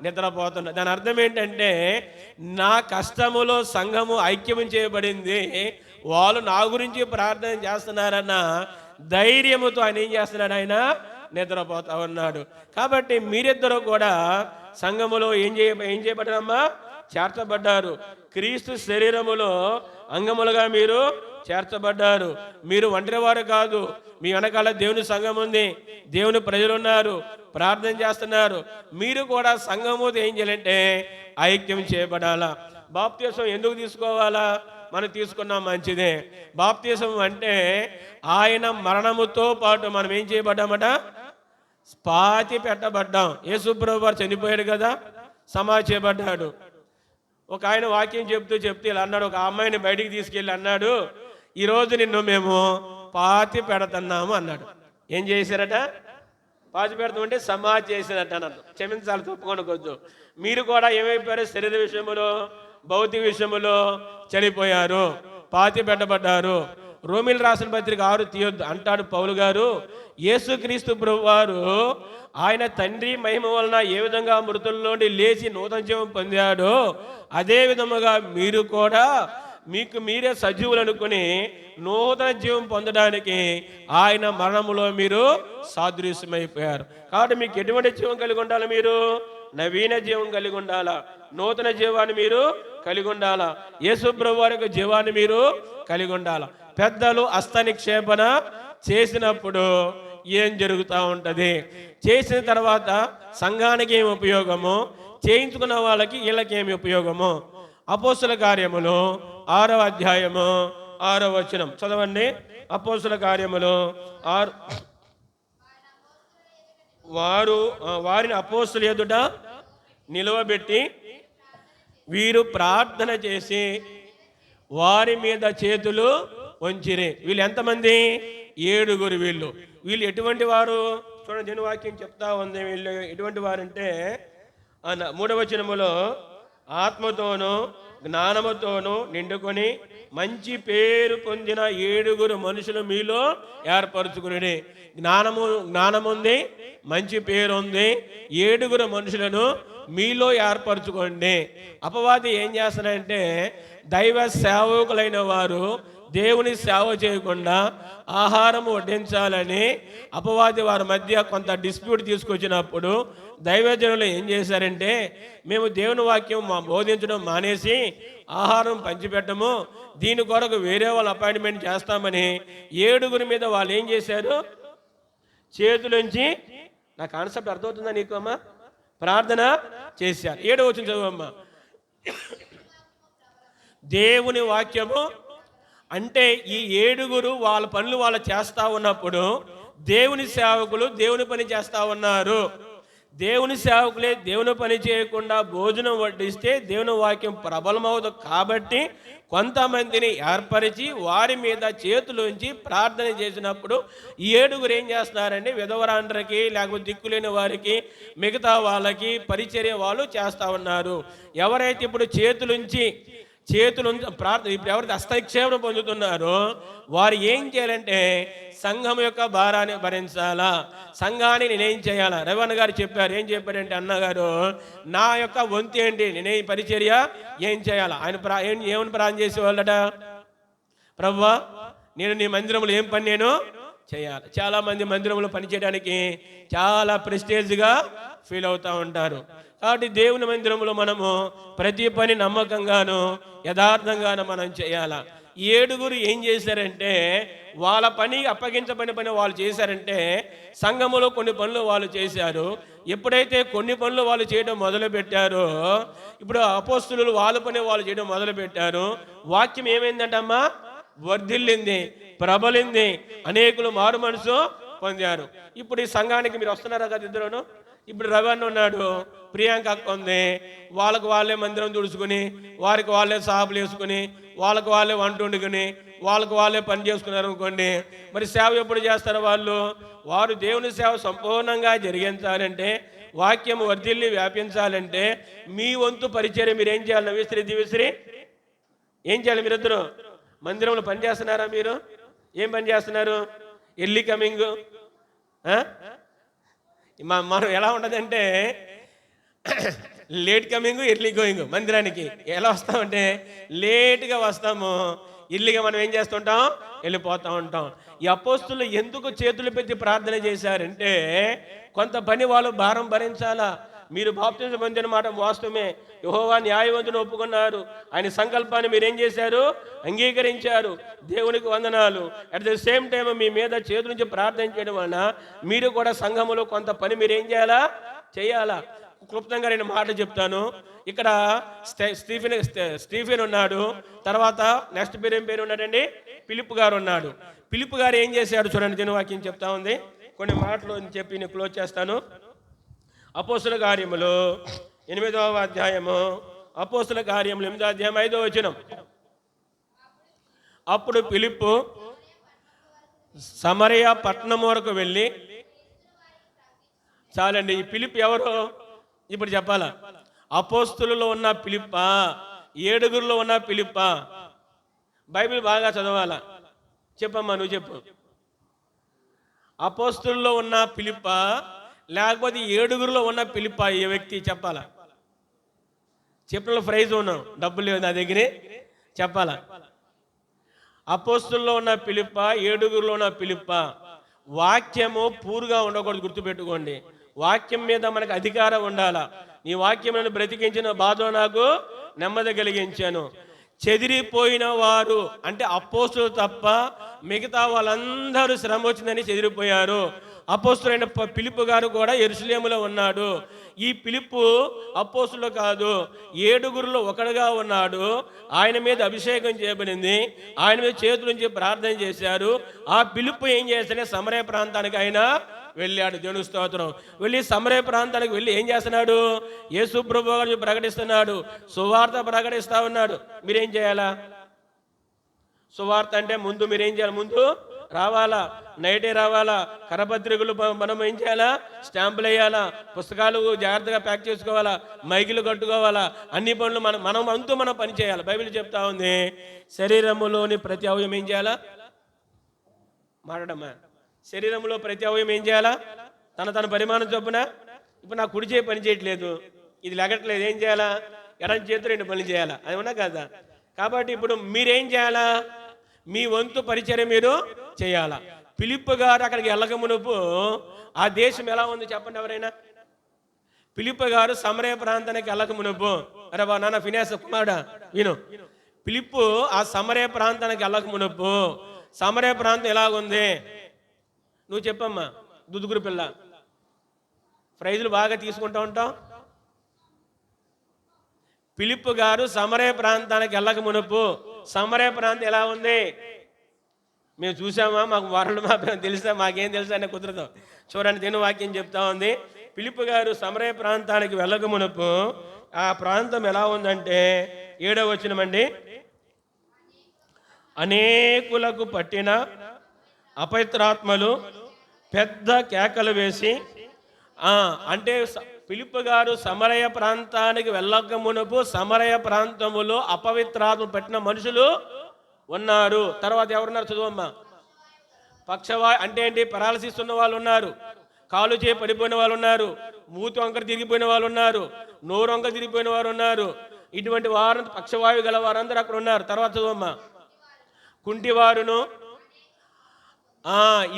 నిద్రపోతున్నాడు. దాని అర్థం ఏంటంటే నా కష్టములో సంఘము ఐక్యం చేయబడింది, వాళ్ళు నా గురించి ప్రార్థన చేస్తున్నారన్న ధైర్యముతో ఆయన ఏం చేస్తున్నాడు, ఆయన నిద్రపోతా ఉన్నాడు. కాబట్టి మీరిద్దరూ కూడా సంఘములో ఏం చేయబడ్డారమ్మా, చేర్చబడ్డారు. క్రీస్తు శరీరములో అంగములుగా మీరు చేర్చబడ్డారు. మీరు ఒంటరివారు కాదు, మీ వెనకాల దేవుని సంఘం ఉంది, దేవుని ప్రజలు ఉన్నారు, ప్రార్థన చేస్తున్నారు. మీరు కూడా సంఘముతో ఏం చేయాలంటే ఐక్యం చేయబడాలా. బాప్తిసం ఎందుకు తీసుకోవాలా, మనం తీసుకున్నాం మంచిదే. బాప్తిసం అంటే ఆయన మరణముతో పాటు మనం ఏం చేయబడ్డామట, పాతి పెట్టబడ్డాం. యేసుప్రభువు వారు చనిపోయాడు కదా, సమాధి చేయబడ్డాడు. ఒక ఆయన వాక్యం చెప్తూ ఇలా అన్నాడు, ఒక అమ్మాయిని బయటికి తీసుకెళ్ళి అన్నాడు, ఈరోజు నిన్ను మేము పాతి పెడుతున్నాము అన్నాడు. ఏం చేశారట, పాతి పెడతామంటే సమాధి చేశారట అన్నాడు. క్షమించాలి, తప్పుకొనకొద్దు. మీరు కూడా ఏమైపోయారు, శరీర విషయములో భౌతిక విషయములో చనిపోయారు, పాతి పెట్టబడ్డారు. రోమిల్ రాసిన పత్రిక 6 తీయొద్దు అంటాడు పౌలు గారు. యేసుక్రీస్తు ప్రభువారు ఆయన తండ్రి మహిమ వలన ఏ విధంగా మృతుల్లోండి లేచి నూతన జీవం పొందాడో అదే విధముగా మీరు కూడా మీకు మీరే సజీవులు అనుకుని నూతన జీవం పొందడానికి ఆయన మరణములో మీరు సాదృశ్యమైపోయారు. కాబట్టి మీకు ఎటువంటి జీవం కలిగి ఉండాలి, మీరు నవీన జీవం కలిగి ఉండాలా, నూతన జీవాన్ని మీరు కలిగి ఉండాలా, యేసు ప్రభువారి యొక్క జీవాన్ని మీరు కలిగి ఉండాలా. పెద్దలు హస్త నిక్షేపణ చేసినప్పుడు ఏం జరుగుతూ ఉంటుంది, చేసిన తర్వాత సంఘానికి ఏమి ఉపయోగము, చేయించుకున్న వాళ్ళకి వీళ్ళకి ఏమి ఉపయోగము. అపోస్తుల కార్యములు 6వ అధ్యాయము 6వ వచనం చదవండి. అపోస్తుల కార్యములు 6 వారిని అపోస్తుల ఎదుట నిలవబెట్టి వీరు ప్రార్థన చేసి వారి మీద చేతులు వంచిరి. వీళ్ళు ఎంతమంది, 7. వీళ్ళు ఎటువంటి వారు చూడండి, నేను వాక్యం చెప్తా ఉంది. వీళ్ళు ఎటువంటి వారంటే 3వ వచనములో ఆత్మతోనూ జ్ఞానముతోనూ నిండుకొని మంచి పేరు పొందిన 7 మనుషులు మీలో ఏర్పరచుకుని. జ్ఞానముంది, మంచి పేరు ఉంది, 7 మనుషులను మీలో ఏర్పరచుకోండి. అపవాది ఏం చేస్తానంటే దైవ సేవకులైన వారు దేవుని సేవ చేయకుండా ఆహారం వడ్డించాలని అపవాది వారి మధ్య కొంత డిస్ప్యూట్ తీసుకొచ్చినప్పుడు దైవజనులు ఏం చేశారంటే మేము దేవుని వాక్యం బోధించడం మానేసి ఆహారం పంచిపెట్టము, దీని కొరకు వేరే వాళ్ళు అపాయింట్మెంట్ చేస్తామని 7 మీద వాళ్ళు ఏం చేశారు, చేతులుంచి, నా కాన్సెప్ట్ అర్థమవుతుందా నీకు అమ్మా, ప్రార్థన చేశారు. 7వ వచనం చదువమ్మా. దేవుని వాక్యము అంటే ఈ 7 వాళ్ళ పనులు వాళ్ళు చేస్తూ ఉన్నప్పుడు దేవుని సేవకులు దేవుని పని చేస్తూ ఉన్నారు. దేవుని సేవకులే దేవుని పని చేయకుండా భోజనం వడ్డిస్తే దేవుని వాక్యం ప్రబలమవుతుంది. కాబట్టి కొంతమందిని ఏర్పరిచి వారి మీద చేతులుంచి ప్రార్థన చేసినప్పుడు 7 ఏం చేస్తున్నారండి, విధవరాండ్రకి లేకపోతే దిక్కులేని వారికి మిగతా వాళ్ళకి పరిచర్య వాళ్ళు చేస్తూ ఉన్నారు. ఎవరైతే ఇప్పుడు చేతులుంచి ప్రార్థన ఇప్పుడు ఎవరైతే హస్తక్షేపణ పొందుతున్నారో వారు ఏం చేయాలంటే సంఘం యొక్క భారాన్ని భరించాలా, సంఘాన్ని నేనేం చేయాలా. రవణ గారు చెప్పారు, ఏం చెప్పారంటే అన్నగారు నా యొక్క వంతు ఏంటి, నేనే పరిచర్య ఏం చేయాలా. ఆయన ఏమని ప్రార్థన చేసేవాళ్ళట, ప్రభువా నేను నీ మందిరంలో ఏం పని నేను చేయాలి. చాలామంది మందిరంలో పనిచేయడానికి చాలా ప్రెస్టేజ్గా ఫీల్ అవుతూ ఉంటారు. కాబట్టి దేవుని మందిరంలో మనము ప్రతి పని నమ్మకంగాను యథార్థంగాను మనం చేయాలా. 7 ఏం చేశారంటే వాళ్ళ పని అప్పగించబడిన పని వాళ్ళు చేశారంటే సంఘములో కొన్ని పనులు వాళ్ళు చేశారు. ఎప్పుడైతే కొన్ని పనులు వాళ్ళు చేయడం మొదలుపెట్టారో ఇప్పుడు అపోస్తులు వాళ్ళ పని వాళ్ళు చేయడం మొదలుపెట్టారు. వాక్యం ఏమైందంటమ్మా, వర్ధిల్లింది, ప్రబలింది, అనేకులు మారు మనసు పొందారు. ఇప్పుడు ఈ సంఘానికి మీరు వస్తున్నారా కదా ఇద్దరును. ఇప్పుడు రవణ ఉన్నాడు, ప్రియాంక అక్క ఉంది, వాళ్ళకు వాళ్ళే మందిరం తుడుచుకుని వారికి వాళ్ళే సాపులు వేసుకుని వాళ్ళకు వాళ్ళే వంట వండుకుని వాళ్ళకు వాళ్ళే పని చేసుకున్నారు అనుకోండి. మరి సేవ ఎప్పుడు చేస్తారు వాళ్ళు? వారు దేవుని సేవ సంపూర్ణంగా జరిగించాలంటే వాక్యం వర్ధిల్లి వ్యాపించాలంటే మీ వంతు పరిచర్య మీరు ఏం చేయాలి, విసిరి ఏం చేయాలి, మీరిద్దరు మందిరంలో పని చేస్తున్నారా మీరు? ఏం పని చేస్తున్నారు? Early coming. మనం ఎలా ఉండదంటే లేట్ కమింగ్ ఎర్లీ గోయింగ్. మందిరానికి ఎలా వస్తామంటే లేట్గా వస్తాము, ఎర్లీగా మనం ఏం చేస్తుంటాం, వెళ్ళిపోతూ ఉంటాం. ఈ అపోస్తులు ఎందుకు చేతులు పెట్టి ప్రార్థన చేశారంటే కొంత పని వాళ్ళు భారం భరించాలా. మీరు బాప్తిజం పొందిన మాట వాస్తవమే, యెహోవా న్యాయవంతుని ఒప్పుకున్నారు, ఆయన సంకల్పాన్ని మీరేం చేశారు, అంగీకరించారు, దేవునికి వందనాలు. అట్ ద సేమ్ టైం మీ మీద చేతుల నుంచి ప్రార్థన చేయడం వలన మీరు కూడా సంఘములో కొంత పని మీరు ఏం చేయాలా. క్లుప్తంగా నేను మాట చెప్తాను. ఇక్కడ స్టీఫెన్ ఉన్నాడు, తర్వాత నెక్స్ట్ పేరు ఏం పేరు ఉన్నాడండి, ఫిలిప్ గారు ఉన్నాడు. ఫిలిప్ గారు ఏం చేశాడు చూడండి, దీని వాక్యం చెప్తా ఉంది. కొన్ని మాటలు చెప్పి నేను క్లోజ్ చేస్తాను. అపోస్తుల కార్యములు 8వ అధ్యాయము, అపోస్తుల కార్యములు 8వ అధ్యాయం 5వ వచనం. అప్పుడు ఫిలిప్పు సమరయ పట్టణం వరకు వెళ్ళి, చాలండి. ఈ ఫిలిప్ ఎవరు ఇప్పుడు చెప్పాలా? అపోస్తులలో ఉన్న ఫిలిప్పా, 7గురిలో ఉన్న ఫిలిప్పా? బైబిల్ బాగా చదవాలా. చెప్పమ్మా, నువ్వు చెప్పు. అపోస్తులలో ఉన్న ఫిలిప్పా లేకపోతే 7గురిలో ఉన్న ఫిలిప్పా? ఈ వ్యక్తి చెప్పాలా. చెప్పిన ప్రైజ్ ఉన్నాం, డబ్బులు లేదు నా దగ్గరే, చెప్పాలా. అపోస్తుల్లో ఉన్న ఫిలిప్పా, 7గురిలో ఉన్న ఫిలిప్పా? వాక్యము పూర్గా ఉండకూడదు, గుర్తుపెట్టుకోండి. వాక్యం మీద మనకు అధికారం ఉండాలా. నీ వాక్యం నన్ను బ్రతికించిన బాధ నాకు నెమ్మది కలిగించాను. చెదిరిపోయిన వారు అంటే అపోస్తులు తప్ప మిగతా వాళ్ళందరూ శ్రమ వచ్చిందని చెదిరిపోయారు. అపోస్తులైన ఫిలిప్పు గారు కూడా యెరూషలేములో ఉన్నాడు. ఈ ఫిలిప్పు అపోస్తులు కాదు, 7గురిలో ఒకడుగా ఉన్నాడు. ఆయన మీద అభిషేకం చేయబడింది, ఆయన మీద చేతుల నుంచి ప్రార్థన చేశారు. ఆ ఫిలిప్పు ఏం చేస్తాడే, సమరయ ప్రాంతానికి ఆయన వెళ్ళాడు. దేవుని స్తోత్రం. వెళ్ళి సమరయ ప్రాంతానికి వెళ్ళి ఏం చేస్తున్నాడు, యేసు ప్రభువు గారిని ప్రకటిస్తున్నాడు, సువార్త ప్రకటిస్తా ఉన్నాడు. మీరేం చేయాలా? సువార్త అంటే ముందు మీరేం చేయాలి, ముందు రావాలా, నైటే రావాలా. కరపత్రికలు మనం ఏం చేయాలా, స్టాంపులు వేయాలా, పుస్తకాలు జాగ్రత్తగా ప్యాక్ చేసుకోవాలా, మైకులు కట్టుకోవాలా, అన్ని పనులు మనం అంతూ మనం పని చేయాలి. బైబిల్ చెప్తా ఉంది, శరీరములోని ప్రతి అవయవం ఏం చేయాలా, మాట్లాడమ్మా, శరీరంలో ప్రతి అవయవం ఏం చేయాలా, తన పరిమాణం చొప్పున. ఇప్పుడు నా కుడి చేయి పని చేయట్లేదు, ఇది లెగట్లేదు, ఏం చేయాలా, ఎడం చేతి 2 పనులు చేయాలా, అది ఉన్నా కదా. కాబట్టి ఇప్పుడు మీరేం చేయాలా, మీ వంతు పరిచర్య మీరు చేయాలా. ఫిలిప్పు గారు అక్కడికి వెళ్ళక మునుపు ఆ దేశం ఎలా ఉంది చెప్పండి ఎవరైనా. ఫిలిప్పు గారు సమరయ ప్రాంతానికి వెళ్ళక మునుపు, అరే బా నాన్న ఫినేస్ కుమారుడా విను, ఫిలిప్పు ఆ సమరయ ప్రాంతానికి వెళ్ళక మునుపు సమరయ ప్రాంతం ఎలాగుంది నువ్వు చెప్పమ్మా. దుదుగురు పిల్ల, ప్రైజులు బాగా తీసుకుంటూ ఉంటాం. ఫిలిప్పు గారు సమరయ ప్రాంతానికి వెళ్ళక మునుపు సమరయ ప్రాంతం ఎలా ఉంది మేము చూసామా, మాకు వరలు మా తెలుసా, మాకేం తెలుసా అనే కుదరదు. చూడండి, దీని వాక్యం చెప్తా ఉంది. ఫిలిప్పు గారు సమరయ ప్రాంతానికి వెళ్ళక మునుపు ఆ ప్రాంతం ఎలా ఉందంటే 7వ వచనమండి, అనేకులకు పట్టిన అపవిత్రాత్మలు పెద్ద కేకలు వేసి, అంటే ఫిలిప్పు గారు సమరయ ప్రాంతానికి వెళ్ళక మునుపు సమరయ ప్రాంతములో అపవిత్రాత్మ పట్టిన మనుషులు ఉన్నారు. తర్వాత ఎవరున్నారు చదువమ్మా. పక్షవాయు అంటే ఏంటి, పెరాలసిస్ ఉన్న వాళ్ళు ఉన్నారు, కాలు చేయి పడిపోయిన వాళ్ళు ఉన్నారు, మూతి వంకర తిరిగిపోయిన వాళ్ళు ఉన్నారు, నోరు వంకర తిరిగిపోయిన వారు ఉన్నారు. ఇటువంటి వారు పక్షవాయు గల వారందరూ అక్కడ ఉన్నారు. తర్వాత చదువమ్మా. కుంటివారును.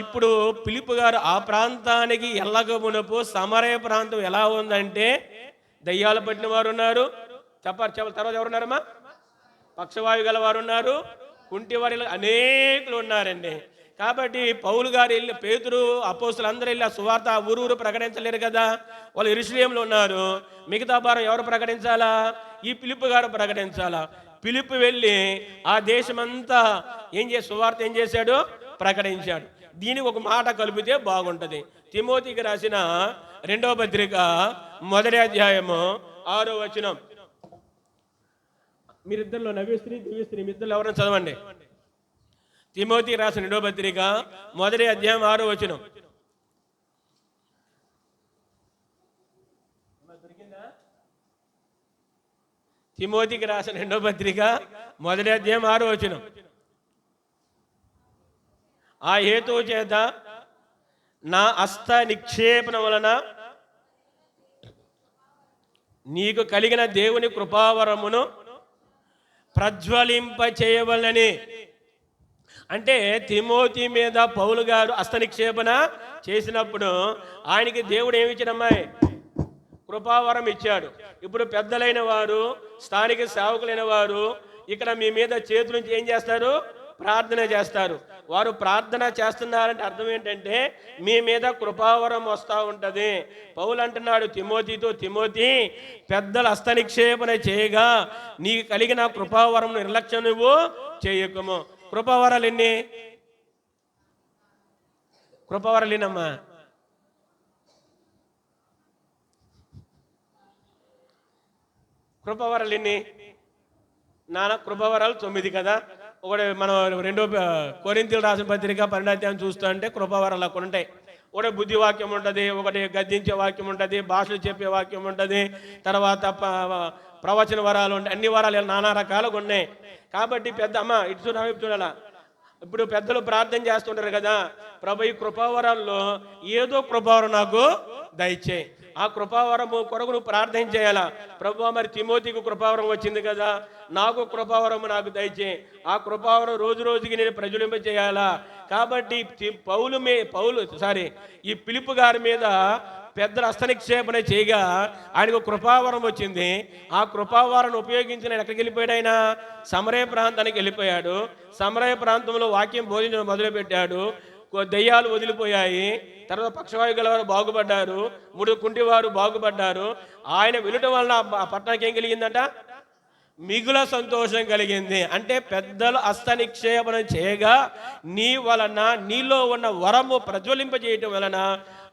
ఇప్పుడు ఫిలిప్పు గారు ఆ ప్రాంతానికి వెళ్ళక మునుపు సమరయ ప్రాంతం ఎలా ఉందంటే దయ్యాలు పట్టిన వారు ఉన్నారు. తర్వాత ఎవరున్నారమ్మా, పక్షవాయు గల వారు ఉన్నారు, కుంటివారు అనేకులు ఉన్నారండి. కాబట్టి పౌలు గారు వెళ్ళి, పేతురు, అపోస్తులు అందరూ వెళ్ళి ఆ సువార్త ఊరు ప్రకటించలేరు కదా, వాళ్ళు యెరూషలేములో ఉన్నారు. మిగతా భారం ఎవరు ప్రకటించాలా, ఈ ఫిలిప్పు గారు ప్రకటించాలా. ఫిలిప్పు వెళ్ళి ఆ దేశమంతా సువార్త ఏం చేశాడు, ప్రకటించాడు. దీనికి ఒక మాట కలిపితే బాగుంటుంది. తిమోతికి రాసిన 2వ పత్రిక 1వ అధ్యాయము 6వ వచనం. మీరిద్దరిలో నవ్యశ్రీ దివ్యశ్రీ మిద్దరు ఎవరైనా చదవండి. తిమోతికి రాసిన 2వ పత్రిక 1వ అధ్యాయం 6వ వచనం. తిమోతికి రాసిన 2వ పత్రిక 1వ అధ్యాయం 6వ వచనం. ఆ హేతువు చేత నా హస్త నిక్షేపణ వలన నీకు కలిగిన దేవుని కృపావరమును ప్రజ్వలింప చేయవలనని. అంటే తిమోతి మీద పౌలు గారు హస్త నిక్షేపణ చేసినప్పుడు ఆయనకి దేవుడు ఏమిచ్చాడమ్మాయి? కృపావరం ఇచ్చాడు. ఇప్పుడు పెద్దలైన వారు, స్థానిక సేవకులైన వారు ఇక్కడ మీ మీద చేతుల నుంచి ఏం చేస్తారు? ప్రార్థన చేస్తారు. వారు ప్రార్థన చేస్తున్నారంటే అర్థం ఏంటంటే మీ మీద కృపావరం వస్తూ ఉంటుంది. పౌలు అంటున్నాడు తిమోతితో, తిమోతి పెద్దల హస్త నిక్షేపణ చేయగా నీకు కలిగిన కృపావరం నిర్లక్ష్యం నువ్వు చేయకము. కృపావరాలు ఎన్ని? కృపావరాలు ఎన్నమ్మా? కృపావరాలు ఎన్ని? నాన్న కృపావరాలు 9 కదా. ఒకటి మనం 2 కొరింథీయులు రాసిన పత్రిక 12వ అధ్యాయం చూస్తూ అంటే కృపావరాలు అక్కడ ఉంటాయి. ఒకటి బుద్ధి వాక్యం ఉంటుంది, ఒకటి గద్దించే వాక్యం ఉంటుంది, భాషలు చెప్పే వాక్యం ఉంటుంది, తర్వాత ప్రవచన వరాలు ఉంటాయి. అన్ని వరాలు నానా రకాలుగా ఉన్నాయి. కాబట్టి పెద్ద అమ్మ ఇటు చూడాలా, ఇప్పుడు పెద్దలు ప్రార్థన చేస్తుంటారు కదా, ప్రభు ఈ కృపావరాల్లో ఏదో కృపావరం నాకు దయచేయి. ఆ కృపావరము కొరకు నువ్వు ప్రార్థన చేయాలా. ప్రభు మరి తిమోతికి కృపావరం వచ్చింది కదా, నాకు కృపావరము నాకు దయచేయి. ఆ కృపావరం రోజు రోజుకి నేను ప్రజ్వలింప చేయాలా. కాబట్టి ఈ ఫిలిప్పు గారి మీద పెద్దల హస్త నిక్షేపణ చేయగా ఆయనకు కృపావరం వచ్చింది. ఆ కృపావరాన్ని ఉపయోగించి నేను ఎక్కడికి వెళ్ళిపోయాడు? ఆయన సమరయ ప్రాంతానికి వెళ్ళిపోయాడు. సమరయ ప్రాంతంలో వాక్యం బోధించడం మొదలుపెట్టాడు. దయ్యాలు వదిలిపోయాయి. తర్వాత పక్షవాయు గలవారు బాగుపడ్డారు, 3 కుంటివారు బాగుపడ్డారు. ఆయన వెళ్ళటం వలన ఆ పట్టణానికి ఏం కలిగిందంట? మిగుల సంతోషం కలిగింది. అంటే పెద్దలు హస్త నిక్షేపణ చేయగా నీ వలన నీలో ఉన్న వరము ప్రజ్వలింపజేయటం వలన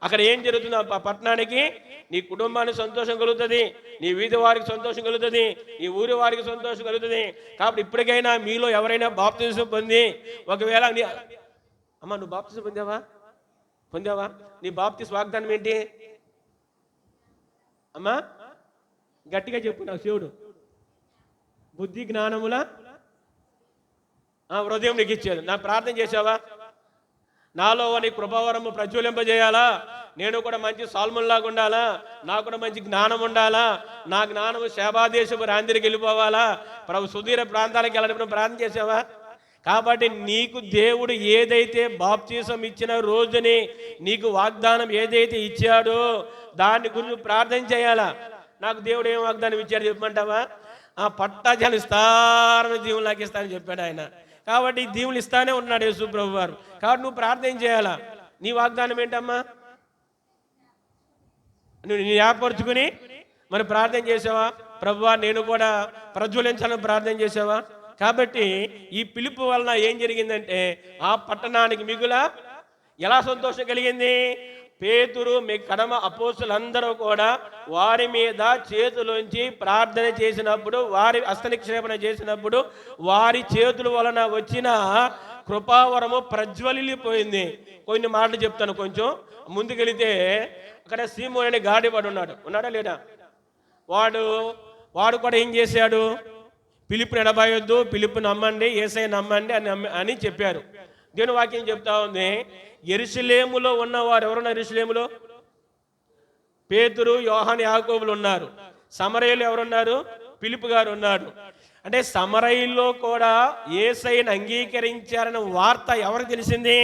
అక్కడ ఏం జరుగుతుంది? ఆ పట్టణానికి, నీ కుటుంబానికి సంతోషం కలుగుతుంది, నీ వీధి వారికి సంతోషం కలుగుతుంది, నీ ఊరి వారికి సంతోషం కలుగుతుంది. కాబట్టి ఇప్పటికైనా మీలో ఎవరైనా బాప్తిసం పొంది, ఒకవేళ అమ్మ నువ్వు బాప్తిసం పొందావా? నీ బాప్తిస్ వాగ్దానం ఏంటి అమ్మా? గట్టిగా చెప్పు నాకు శివుడు. బుద్ధి జ్ఞానముల హృదయం నీకు ఇచ్చాడు. నాకు ప్రార్థన చేసావా? నాలో నీ కృపావరము ప్రజ్వలింపజేయాలా, నేను కూడా మంచి సాల్ముల్లాగా ఉండాలా, నాకు కూడా మంచి జ్ఞానం ఉండాలా, నా జ్ఞానము శేబాదేశపు రాందిరికి వెళ్ళిపోవాలా, ప్రభు సుదీర ప్రాంతాలకు వెళ్ళడం ప్రార్థన చేసావా? కాబట్టి నీకు దేవుడు ఏదైతే బాప్తిసం ఇచ్చిన రోజుని నీకు వాగ్దానం ఏదైతే ఇచ్చాడో దాని గురించి ప్రార్థన చేయాలా. నాకు దేవుడు ఏం వాగ్దానం ఇచ్చాడు చెప్పమంటావా? ఆ పట్టాజాలు ఇస్తారని దీవులు నాకు ఇస్తానని చెప్పాడు ఆయన. కాబట్టి దీవులు ఇస్తానే ఉన్నాడు యేసు ప్రభు వారు. కాబట్టి నువ్వు ప్రార్థన చేయాలా. నీ వాగ్దానం ఏంటమ్మా? నువ్వు నీ ఏర్పరచుకుని మరి ప్రార్థన చేసావా? ప్రభువా నేను కూడా ప్రజ్వలించాలని ప్రార్థన చేసావా? కాబట్టి ఈ పిలుపు వలన ఏం జరిగిందంటే ఆ పట్టణానికి మిగుల ఎలా సంతోషం కలిగింది? పేతురు కడమ అపోస్తులందరూ కూడా వారి మీద చేతులోంచి ప్రార్థన చేసినప్పుడు, వారి హస్తనిక్షేపణ చేసినప్పుడు వారి చేతుల వలన వచ్చిన కృపావరము ప్రజ్వలిపోయింది. కొన్ని మాటలు చెప్తాను. కొంచెం ముందుకెళితే అక్కడ సీమోను అనే గాడివాడు ఉన్నాడా లేడా? వాడు కూడా ఏం చేశాడు? పిలుపుని ఎడబాయొద్దు, పిలుపు నమ్మండి, యేసయ్య నమ్మండి అని చెప్పారు. దేవుని వాక్యం చెప్తా ఉంది. యెరూషలేములో ఉన్నవారు ఎవరున్నారు? యెరూషలేములో పేతురు, యోహాను, యాకోబులు ఉన్నారు. సమరయలు ఎవరున్నారు? పిలుపు గారు ఉన్నాడు. అంటే సమరయల్లో కూడా యేసయ్యను అంగీకరించారన్న వార్త ఎవరికి తెలిసింది?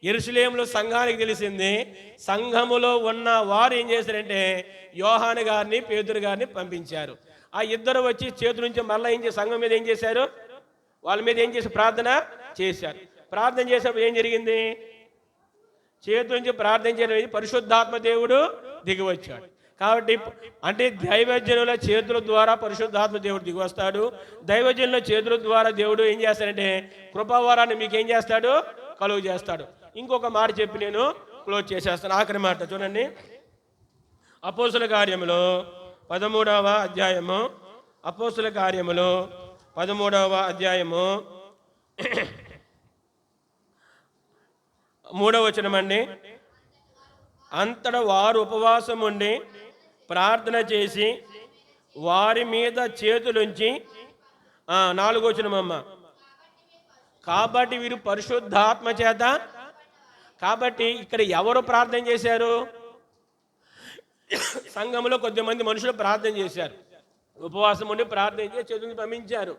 యెరూషలేములో సంఘానికి తెలిసింది. సంఘములో ఉన్న వారు ఏం చేశారంటే యోహాను గారిని, పేతురు గారిని పంపించారు. ఆ ఇద్దరు వచ్చి చేతుల నుంచి మళ్ళీ సంఘం మీద ఏం చేశారు? వాళ్ళ మీద ఏం చేసి ప్రార్థన చేశారు. ప్రార్థన చేసినప్పుడు ఏం జరిగింది? చేతుల నుంచి ప్రార్థన చేయడం పరిశుద్ధాత్మ దేవుడు దిగివచ్చాడు. కాబట్టి అంటే దైవజనుల చేతుల ద్వారా పరిశుద్ధాత్మ దేవుడు దిగివస్తాడు. దైవజనుల చేతుల ద్వారా దేవుడు ఏం చేస్తాడంటే కృపావరాన్ని మీకు ఏం చేస్తాడు? కలుగు చేస్తాడు. ఇంకొక మాట చెప్పి నేను క్లోజ్ చేసేస్తాను. ఆఖరి మాట చూడండి. అపోస్తుల కార్యములో 13వ అధ్యాయము, అపోస్తుల కార్యములో 13వ అధ్యాయము 3వ వచనం అండి. అంతటా వారు ఉపవాసం ఉండి ప్రార్థన చేసి వారి మీద చేతులుంచి 4వ వచనం అమ్మ. కాబట్టి వీరు పరిశుద్ధాత్మ చేత కాబట్టి ఇక్కడ ఎవరు ప్రార్థన చేశారు? సంఘంలో కొద్దిమంది మనుషులు ప్రార్థన చేశారు, ఉపవాసం ఉండి ప్రార్థన చేసి చదువుని పంపించారు.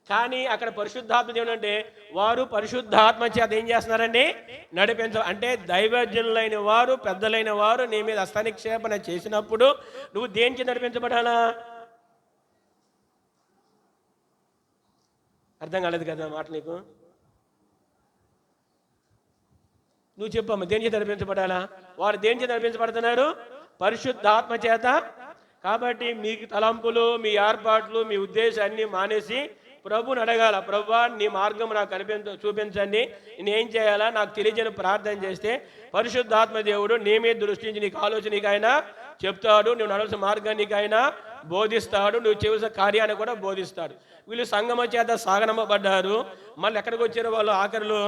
కానీ అక్కడ పరిశుద్ధాత్మ ఏమంటే వారు పరిశుద్ధాత్మ చేత ఏం చేస్తున్నారండి? అంటే దైవజనులైన వారు, పెద్దలైన వారు నీ మీద హస్తనిక్షేపణ చేసినప్పుడు నువ్వు దేనికి నడిపించబడాలా? అర్థం కాలేదు కదా మాట నీకు? నువ్వు చెప్పమ్మా, దేని చేత నడిపించబడాలా? వారు దేని చేత నడిపించబడుతున్నారు? పరిశుద్ధాత్మ చేత. కాబట్టి మీకు తలంపులు, మీ ఏర్పాట్లు, మీ ఉద్దేశాన్ని మానేసి ప్రభుని అడగాల. ప్రభువా, నీ మార్గం నాకు చూపించండి, నేనేం చేయాలా నాకు తెలియజేయని ప్రార్థన చేస్తే పరిశుద్ధాత్మ దేవుడు నీ మీద దృష్టించి నీకు ఆలోచన నీకైనా చెప్తాడు, నువ్వు నడవలసిన మార్గాన్ని నీకైనా బోధిస్తాడు, నువ్వు చేసిన కార్యాన్ని కూడా బోధిస్తాడు. వీళ్ళు సంగమ చేత సాగనమబడ్డారు. మళ్ళీ ఎక్కడికి వచ్చారు వాళ్ళు? ఆఖరిలో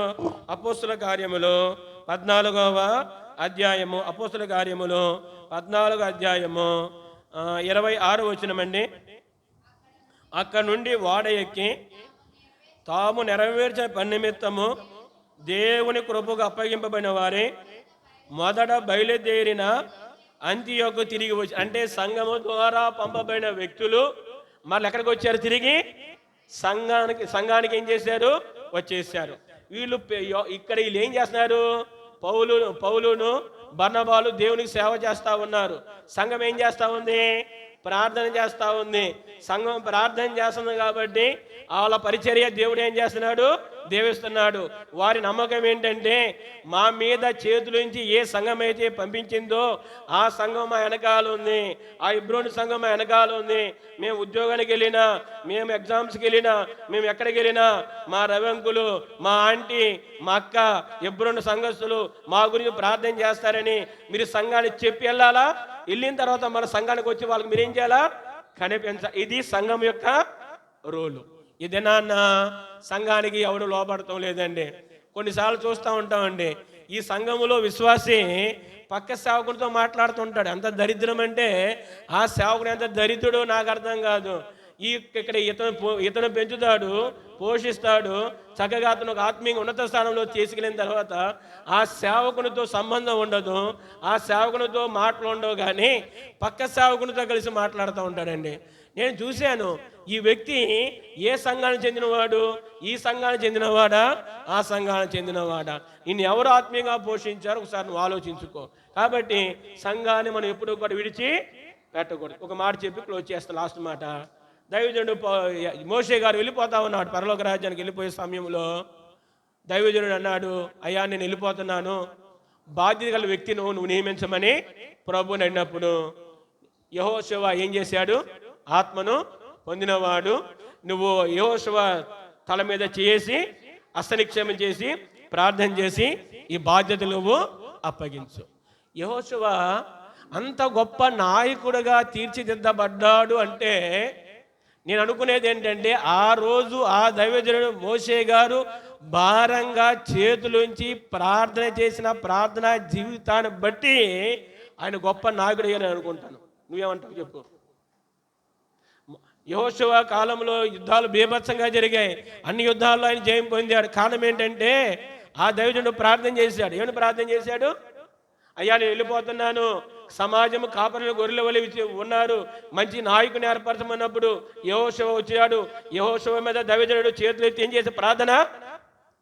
అపోస్తుల కార్యములు 14వ అధ్యాయము, అపోస్తుల కార్యములు 14వ అధ్యాయము 26వ వచనమండి. అక్కడ నుండి వాడ ఎక్కి తాము నెరవేర్చే పని నిమిత్తము దేవుని కృపకు అప్పగింపబడిన వారే మొదట బయలుదేరిన అంతియోకు తిరిగి వచ్చి, అంటే సంఘము ద్వారా పంపబడిన వ్యక్తులు మళ్ళీ ఎక్కడికి వచ్చారు? తిరిగి సంఘానికి ఏం చేశారు? వచ్చేసారు. వీళ్ళు ఇక్కడ వీళ్ళు ఏం చేస్తున్నారు? పౌలును బర్నబాలు దేవునికి సేవ చేస్తూ ఉన్నారు. సంఘం ఏం చేస్తూ ఉంది? ప్రార్థన చేస్తూ ఉంది. సంఘం ప్రార్థన చేస్తుంది కాబట్టి వాళ్ళ పరిచర్య దేవుడు ఏం చేస్తున్నాడు? దేవిస్తున్నాడు. వారి నమ్మకం ఏంటంటే మా మీద చేతులుంచి ఏ సంఘం అయితే పంపించిందో ఆ సంఘం మా వెనకాల ఉంది, ఆ ఇబ్రోని సంఘం మా వెనకాల ఉంది. మేము ఉద్యోగానికి వెళ్ళినా, మేము ఎగ్జామ్స్కి వెళ్ళినా, మేము ఎక్కడికి వెళ్ళినా మా రవంకులు, మా ఆంటీ, మా అక్క, ఇబ్రోని సంఘస్థులు మా గురించి ప్రార్థన చేస్తారని మీరు సంఘానికి చెప్పి వెళ్ళాలా. వెళ్ళిన తర్వాత మన సంఘానికి వచ్చి వాళ్ళకి మీరేం చేయాలా? ఇది సంఘం యొక్క రోలు. ఇది నాన్న సంఘానికి ఎవడు లోపడటం లేదండి. కొన్నిసార్లు చూస్తూ ఉంటామండి, ఈ సంఘములో విశ్వాసి పక్క సేవకుడితో మాట్లాడుతుంటాడు. ఎంత దరిద్రం అంటే ఆ సేవకుడు ఎంత దరిద్రుడో నాకు అర్థం కాదు. ఇక్కడ ఇతను పెంచుతాడు, పోషిస్తాడు, చక్కగా అతను ఒక ఆత్మీయ ఉన్నత స్థానంలో తీసుకెళ్ళిన తర్వాత ఆ సేవకునితో సంబంధం ఉండదు, ఆ సేవకునితో మాటలు ఉండవు, కానీ పక్క సేవకునితో కలిసి మాట్లాడుతూ ఉంటాడండి. నేను చూశాను, ఈ వ్యక్తి ఏ సంఘానికి చెందినవాడు? ఈ సంఘానికి చెందినవాడా, ఆ సంఘానికి చెందినవాడా? నిన్ను ఎవరు ఆత్మీయంగా పోషించారో ఒకసారి నువ్వు ఆలోచించుకో. కాబట్టి సంఘాన్ని మనం ఎప్పుడూ కూడా విడిచి పెట్టకూడదు. ఒక మాట చెప్పి క్లోజ్ చేస్తాను, లాస్ట్ మాట. దైవజనుడు మోషే గారు వెళ్ళిపోతా ఉన్నాడు పరలోక రాజ్యానికి. వెళ్ళిపోయే సమయంలో దైవజనుడు అన్నాడు, అయ్యా నేను వెళ్ళిపోతున్నాను, బాధ్యత గల వ్యక్తిని నువ్వు నియమించమని ప్రభువుని అడిగినప్పుడు యెహోషువ ఏం చేశాడు? ఆత్మను పొందినవాడు, నువ్వు యెహోషువ తల మీద చేసి హస్తనిక్షేమం చేసి ప్రార్థన చేసి ఈ బాధ్యతలు నువ్వు అప్పగించు. యెహోషువ అంత గొప్ప నాయకుడిగా తీర్చిదిద్దబడ్డాడు అంటే నేను అనుకునేది ఏంటంటే ఆ రోజు ఆ దైవజనుడు మోషే గారు భారంగా చేతులుంచి ప్రార్థన చేసిన ప్రార్థనా జీవితాన్ని బట్టి ఆయన గొప్ప నాయకుడు అని అనుకుంటాను. నువ్వేమంటావు చెప్పు? యెహోషువ కాలంలో యుద్ధాలు బీభత్సంగా జరిగాయి. అన్ని యుద్ధాల్లో ఆయన జయం పొందాడు. కారణం ఏంటంటే ఆ దైవజనుడు ప్రార్థన చేశాడు. ఏమని ప్రార్థన చేశాడు? అయ్యా నేను వెళ్ళిపోతున్నాను, సమాజం కాపరులు గొర్రెల వలె ఉన్నారు, మంచి నాయకుని ఏర్పరచమన్నప్పుడు యెహోషువ వచ్చాడు. యెహోషువ మీద దైవజనుడు చేతులు ఎత్తి ఏం చేసి ప్రార్థన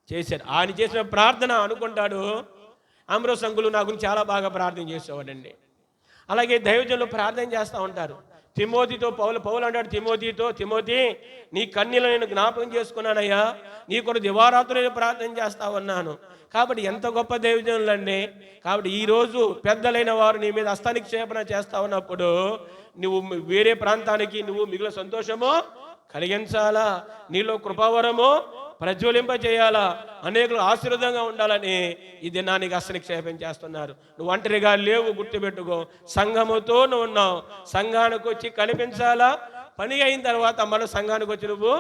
చేశాడు. ఆయన చేసిన ప్రార్థన అనుకుంటాడు అమరో సంఘులు నా గురించి చాలా బాగా ప్రార్థన చేసేవాడండి. అలాగే దైవజనులు ప్రార్థన చేస్తూ ఉంటారు. తిమోతితో పౌలు అంటాడు తిమోతితో, తిమోతి నీ కన్నీలను నేను జ్ఞాపకం చేసుకున్నానయ్యా, నీ కొరకు దివారాత్రులు నేను ప్రార్థన చేస్తా ఉన్నాను. కాబట్టి ఎంత గొప్ప దైవజనులండి. కాబట్టి ఈరోజు పెద్దలైన వారు నీ మీద హస్తనిక్షేపణ చేస్తా ఉన్నప్పుడు నువ్వు వేరే ప్రాంతానికి నువ్వు మిగిలిన సంతోషము కలిగించాలా, నీలో కృపావరము ప్రజ్వలింప చేయాలా, అనేకులు ఆశీర్వాదంగా ఉండాలని ఈ దినానికి హస్తనిక్షేపం చేస్తున్నారు. నువ్వు ఒంటరిగా లేవు, గుర్తుపెట్టుకో. సంఘముతో నువ్వు ఉన్నావు. సంఘానికి వచ్చి కనిపించాలా, పని అయిన తర్వాత మళ్ళీ సంఘానికి వచ్చి నువ్వు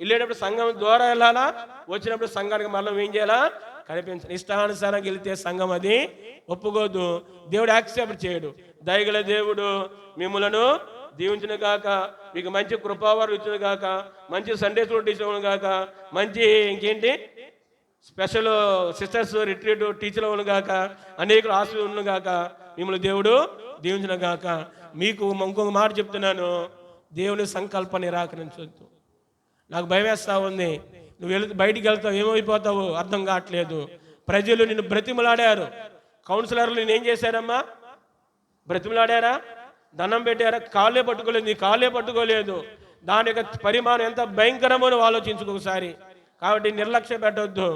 వెళ్ళేటప్పుడు సంఘం ద్వారా వెళ్ళాలా, వచ్చినప్పుడు సంఘానికి మళ్ళీ ఏం చేయాలా? కనిపించాలి. ఇష్టానుసారంగా వెళితే సంఘం అది ఒప్పుకోదు, దేవుడు యాక్సెప్ట్ చేయడు. దయగల దేవుడు మిమ్మలను దీవించును గాక, మీకు మంచి కృపావారు ఇచ్చును గాక, మంచి సండే స్కూల్ ఇచ్చును గాక, మంచి ఇంకేంటి స్పెషల్ సిస్టర్స్ రిట్రీట్ టీచర్లు గాక, అనేకులు హాస్పిటల్ గాక, మిమ్మల్ని దేవుడు దీవించిన గాక. మీకు ఇంకొక మాట చెప్తున్నాను, దేవుని సంకల్ప నిరాకరించొద్దు. నాకు భయం వేస్తూ ఉంది, నువ్వు బయటికి వెళ్తావు, ఏమైపోతావు అర్థం కావట్లేదు. ప్రజలు నిన్ను బ్రతిమలాడారు, కౌన్సిలర్లు నేను ఏం చేశారమ్మా, బ్రతిమలాడారా, దండం పెట్టారా, కాళ్ళే పట్టుకోలేదు, నీ కాళ్ళే పట్టుకోలేదు. దాని యొక్క పరిమాణం ఎంత భయంకరమో ఆలోచించుకో ఒకసారి. కాబట్టి నిర్లక్ష్య పెట్టవద్దు.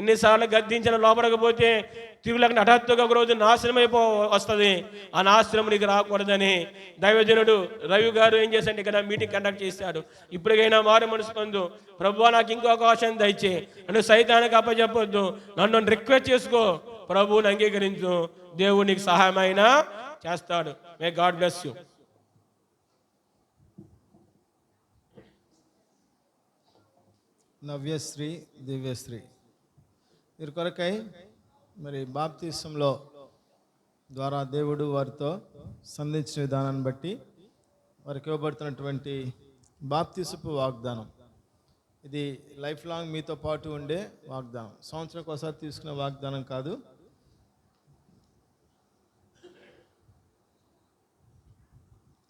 ఎన్నిసార్లు గద్దించిన లోపడకపోతే తిరుగులకు హఠాత్తుగా ఒక రోజు నాశనం వస్తుంది. ఆ నాశనం నీకు రాకూడదని దైవజనుడు రవి గారు ఏం చేశాడు, ఇక్కడ మీటింగ్ కండక్ట్ చేశాడు. ఇప్పటికైనా మారు మనసు పొందు, ప్రభువా నాకు ఇంకో అవకాశం దయచే, నన్ను సైతానికి అప్పచెప్పొద్దు, నన్ను రిక్వెస్ట్ చేసుకో, ప్రభువుని అంగీకరించు, దేవుడు నీకు సహాయమైనా చేస్తాడు. May God bless you. Navyasri, Divyasri వీరి కొరకై మరి బాప్తిసంలో ద్వారా దేవుడు వారితో సంధించిన విధానాన్ని బట్టి వారికి ఇవ్వబడుతున్నటువంటి బాప్తిసపు వాగ్దానం, ఇది లైఫ్ లాంగ్ మీతో పాటు ఉండే వాగ్దానం. సంవత్సరం ఒకసారి తీసుకునే వాగ్దానం కాదు.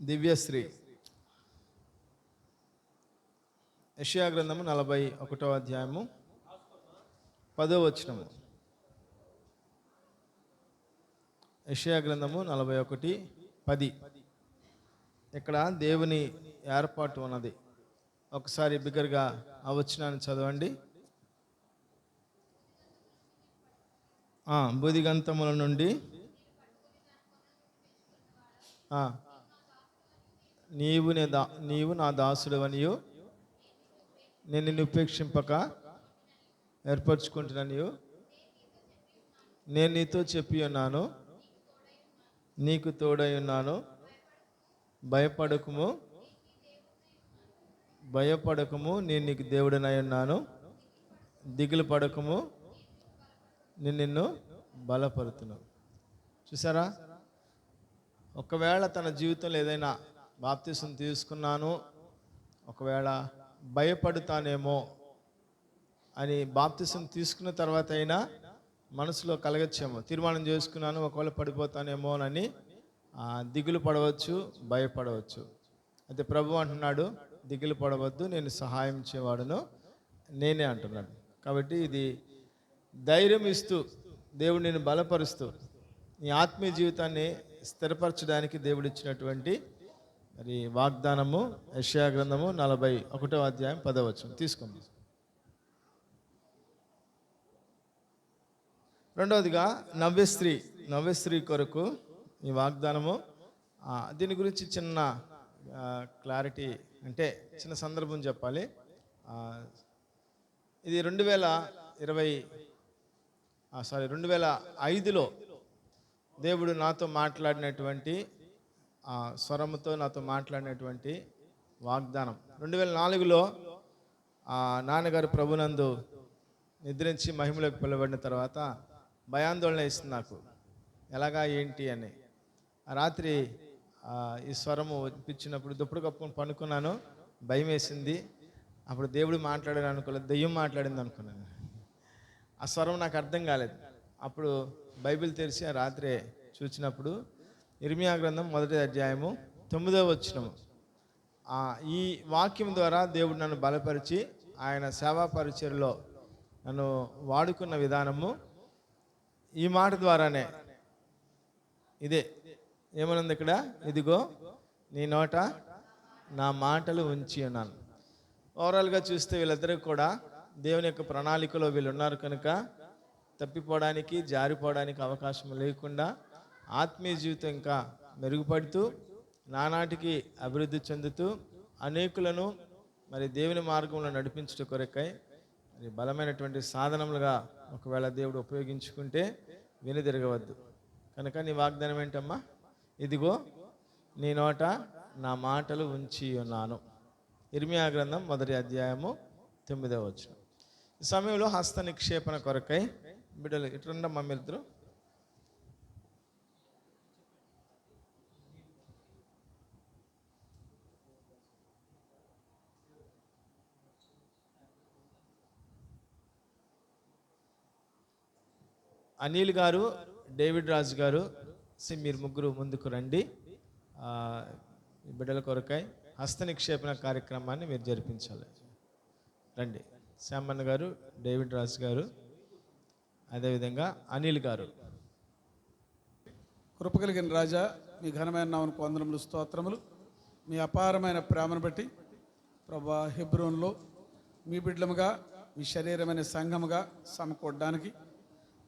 దివ్యశ్రీ యెషయా గ్రంథము 41వ అధ్యాయము 10వ వచనము. యెషయా గ్రంథము 41:10. ఇక్కడ దేవుని ఏర్పాటు ఉన్నది. ఒకసారి బిగ్గరగా ఆ వచనాన్ని చదవండి. బుదిగంతముల నుండి నీవు నా దాసుడవనియు, నేను నిన్ను ఉపేక్షింపక ఏర్పరచుకుంటున్నాను, నేను నీతో చెప్పి ఉన్నాను, నీకు తోడై ఉన్నాను, భయపడకుము, నేను నీకు దేవుడనై ఉన్నాను, దిగులు పడకము, నేను నిన్ను బలపరుతున్నాను. చూసారా, ఒకవేళ తన జీవితంలో ఏదైనా బాప్తిసం తీసుకున్నాను, ఒకవేళ భయపడుతానేమో అని బాప్తిసం తీసుకున్న తర్వాత అయినా మనసులో కలగచ్చేమో, తీర్మానం చేసుకున్నాను ఒకవేళ పడిపోతానేమో అని దిగులు పడవచ్చు, భయపడవచ్చు. అయితే ప్రభు అంటున్నాడు, దిగులు పడవద్దు, నేను సహాయం చేయవాడును నేనే అంటున్నాడు. కాబట్టి ఇది ధైర్యం ఇస్తూ, దేవుడు నేను బలపరుస్తూ, నీ ఆత్మీయ జీవితాన్ని స్థిరపరచడానికి దేవుడు ఇచ్చినటువంటి మరి వాగ్దానము. యెషయా గ్రంథము 41వ అధ్యాయం 10వ వచనం తీసుకోండి. రెండవదిగా నవ్యశ్రీ కొరకు ఈ వాగ్దానము. దీని గురించి చిన్న క్లారిటీ, అంటే చిన్న సందర్భం చెప్పాలి. ఇది 2005లో దేవుడు నాతో మాట్లాడినటువంటి స్వరముతో నాతో మాట్లాడినటువంటి వాగ్దానం. 2004లో నాన్నగారు ప్రభునందు నిద్రించి మహిమలోకి పిలవబడిన తర్వాత భయాందోళన ఇస్తుంది నాకు, ఎలాగా ఏంటి అని. ఆ రాత్రి ఈ స్వరము వినిపించినప్పుడు దుప్పుడు కప్పుకొని పనుకున్నాను, భయం వేసింది. అప్పుడు దేవుడు మాట్లాడాను అనుకోలేదు, దెయ్యం మాట్లాడింది అనుకున్నాను. ఆ స్వరం నాకు అర్థం కాలేదు. అప్పుడు బైబిల్ తెరిచి ఆ రాత్రే చూసినప్పుడు ఇర్మియా గ్రంథం 1వ అధ్యాయము 9వ వచనము. ఈ వాక్యం ద్వారా దేవుడు నన్ను బలపరిచి ఆయన సేవా పరిచర్యలో నన్ను వాడుకున్న విధానము ఈ మాట ద్వారానే. ఇదే ఏమనుంది ఇక్కడ, ఇదిగో నీ నోట నా మాటలు ఉంచి ఉన్నాను. ఓవరాల్గా చూస్తే వీళ్ళిద్దరికి కూడా దేవుని యొక్క ప్రణాళికలో వీళ్ళు ఉన్నారు కనుక తప్పిపోవడానికి, జారిపోవడానికి అవకాశం లేకుండా ఆత్మీయ జీవితం ఇంకా మెరుగుపడుతూ, నానాటికి అభివృద్ధి చెందుతూ, అనేకులను మరి దేవుని మార్గంలో నడిపించడం కొరకై మరి బలమైనటువంటి సాధనములుగా ఒకవేళ దేవుడు ఉపయోగించుకుంటే వెనుదిరగవద్దు. కనుక నీ వాగ్దానం ఏంటమ్మా, ఇదిగో నీ నోట నా మాటలు ఉంచి ఉన్నాను. ఇర్మియా గ్రంథం 1వ అధ్యాయము 9వ వచనం. ఈ సమయంలో హస్త నిక్షేపణ కొరకై బిడ్డలు ఇట్లుండ మమ్మిద్దరు అనిల్ గారు, డేవిడ్ రాజు గారు, మీరు ముగ్గురు ముందుకు రండి. ఈ బిడ్డల కొరకై హస్త నిక్షేపణ కార్యక్రమాన్ని మీరు జరిపించాలి. రండి. శ్యామన్న గారు, డేవిడ్ రాజు గారు, అదేవిధంగా అనిల్ గారు. కృప కలిగిన రాజా, మీ ఘనమైన నామమునకు వందనములు, స్తోత్రములు. మీ అపారమైన ప్రేమను బట్టి ప్రభా, హెబ్రోన్లో మీ బిడ్డలుగా, మీ శరీరమైన సంఘముగా సమకూడడానికి,